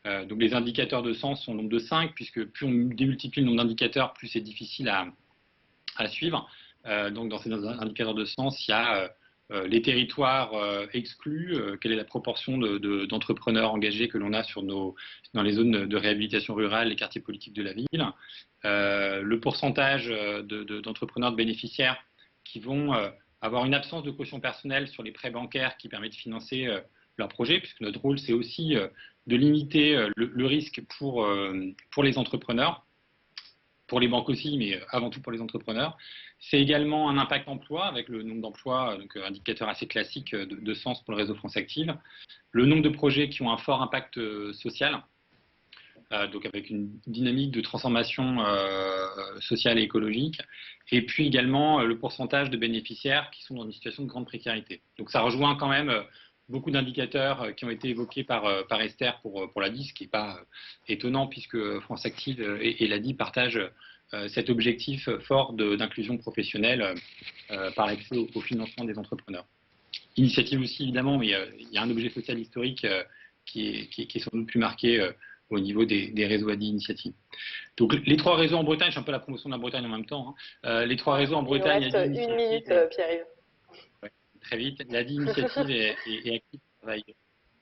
Donc les indicateurs de sens sont au nombre de 5, puisque plus on démultiplie le nombre d'indicateurs, plus c'est difficile à suivre. Donc dans ces indicateurs de sens, il y a les territoires exclus, quelle est la proportion d'entrepreneurs engagés que l'on a dans les zones de réhabilitation rurale, les quartiers politiques de la ville, le pourcentage d'entrepreneurs, de bénéficiaires qui vont avoir une absence de caution personnelle sur les prêts bancaires qui permettent de financer leur projet, puisque notre rôle, c'est aussi de limiter le risque pour les entrepreneurs, pour les banques aussi, mais avant tout pour les entrepreneurs. C'est également un impact emploi, avec le nombre d'emplois, donc indicateur assez classique de sens pour le réseau France Active. Le nombre de projets qui ont un fort impact social, donc avec une dynamique de transformation sociale et écologique, et puis également le pourcentage de bénéficiaires qui sont dans une situation de grande précarité. Donc ça rejoint quand même beaucoup d'indicateurs qui ont été évoqués par Esther pour l'ADI, ce qui n'est pas étonnant puisque France Active et l'ADI partagent cet objectif fort d'inclusion professionnelle par l'accès au financement des entrepreneurs. Initiative aussi évidemment, mais il y a un objet social historique qui est sans doute plus marqué au niveau des réseaux ADI Initiative. Donc les 3 réseaux en Bretagne, je fais un peu la promotion de la Bretagne en même temps, hein. Les 3 réseaux en Bretagne, il nous reste une minute, Pierre-Yves. Très vite. L'ADI Initiative et Active travaillent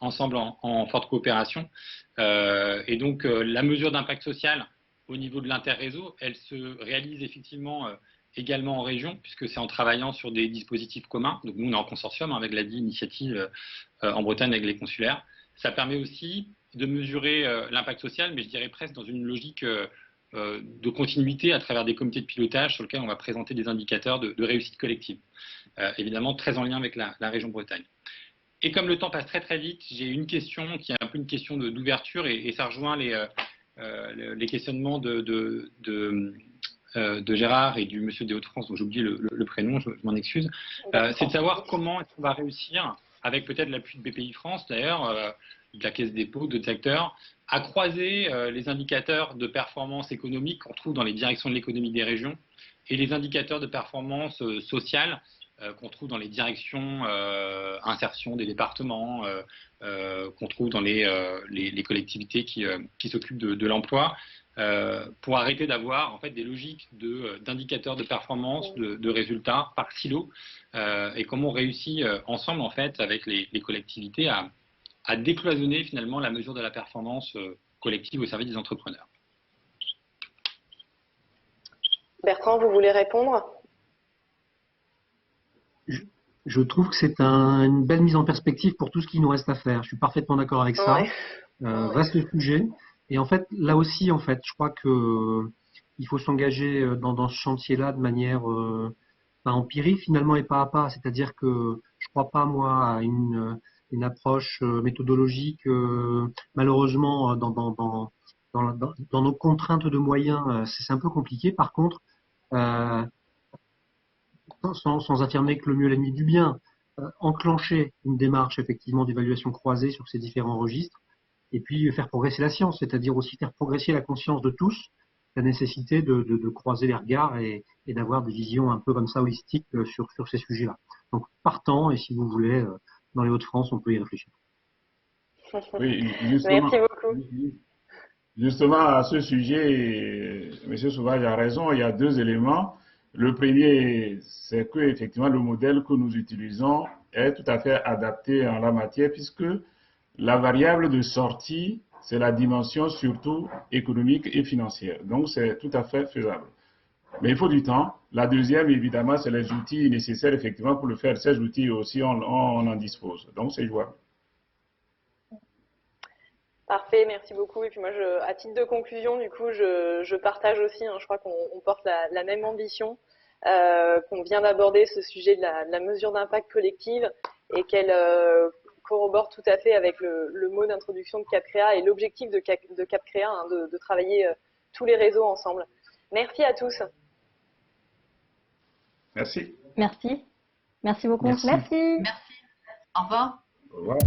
ensemble en forte coopération. Et donc, la mesure d'impact social au niveau de l'interréseau, elle se réalise effectivement également en région, puisque c'est en travaillant sur des dispositifs communs. Donc, nous, on est en consortium avec l'ADI Initiative en Bretagne avec les consulaires. Ça permet aussi de mesurer l'impact social, mais je dirais presque dans une logique de continuité à travers des comités de pilotage sur lesquels on va présenter des indicateurs de réussite collective. Évidemment, très en lien avec la région Bretagne. Et comme le temps passe très très vite, j'ai une question qui est un peu une question d'ouverture et ça rejoint les questionnements de Gérard et du monsieur des Hauts-de-France, dont j'ai oublié le prénom, je m'en excuse. C'est de savoir comment est-ce qu'on va réussir, avec peut-être l'appui de BPI France d'ailleurs, de la Caisse des dépôts, d'autres acteurs, à croiser les indicateurs de performance économique qu'on trouve dans les directions de l'économie des régions et les indicateurs de performance sociale qu'on trouve dans les directions insertion des départements, qu'on trouve dans les collectivités qui s'occupent de l'emploi, pour arrêter d'avoir en fait des logiques d'indicateurs de performance, de résultats par silo, et comment on réussit ensemble en fait avec les collectivités à décloisonner finalement la mesure de la performance collective au service des entrepreneurs. Bertrand, vous voulez répondre ? Je trouve que c'est une belle mise en perspective pour tout ce qui nous reste à faire. Je suis parfaitement d'accord avec ça. Ouais. Vaste sujet. Et en fait, là aussi, en fait, je crois que il faut s'engager dans ce chantier-là de manière pas empirique finalement et pas à pas. C'est-à-dire que je crois pas moi à une approche méthodologique. Malheureusement, dans nos contraintes de moyens, c'est un peu compliqué. Par contre, sans affirmer que le mieux est l'ennemi du bien, enclencher une démarche effectivement d'évaluation croisée sur ces différents registres, et puis faire progresser la science, c'est-à-dire aussi faire progresser la conscience de tous, la nécessité de croiser les regards et d'avoir des visions un peu comme ça holistiques sur ces sujets-là. Donc partant, et si vous voulez, dans les Hauts-de-France, on peut y réfléchir. Oui, Merci beaucoup. Justement, à ce sujet, M. Sauvage a raison, il y a 2 éléments. Le premier, c'est que effectivement le modèle que nous utilisons est tout à fait adapté en la matière, puisque la variable de sortie, c'est la dimension surtout économique et financière. Donc, c'est tout à fait faisable. Mais il faut du temps. La deuxième, évidemment, c'est les outils nécessaires effectivement pour le faire. Ces outils aussi, on en dispose. Donc, c'est jouable. Parfait, merci beaucoup. Et puis moi, à titre de conclusion, du coup, je partage aussi, je crois qu'on porte la même ambition, qu'on vient d'aborder ce sujet de la mesure d'impact collective et qu'elle corrobore tout à fait avec le mot d'introduction de CapCréa et l'objectif de CapCréa, de travailler tous les réseaux ensemble. Merci à tous. Merci. Merci. Merci beaucoup. Merci. Merci. Au revoir. Au revoir.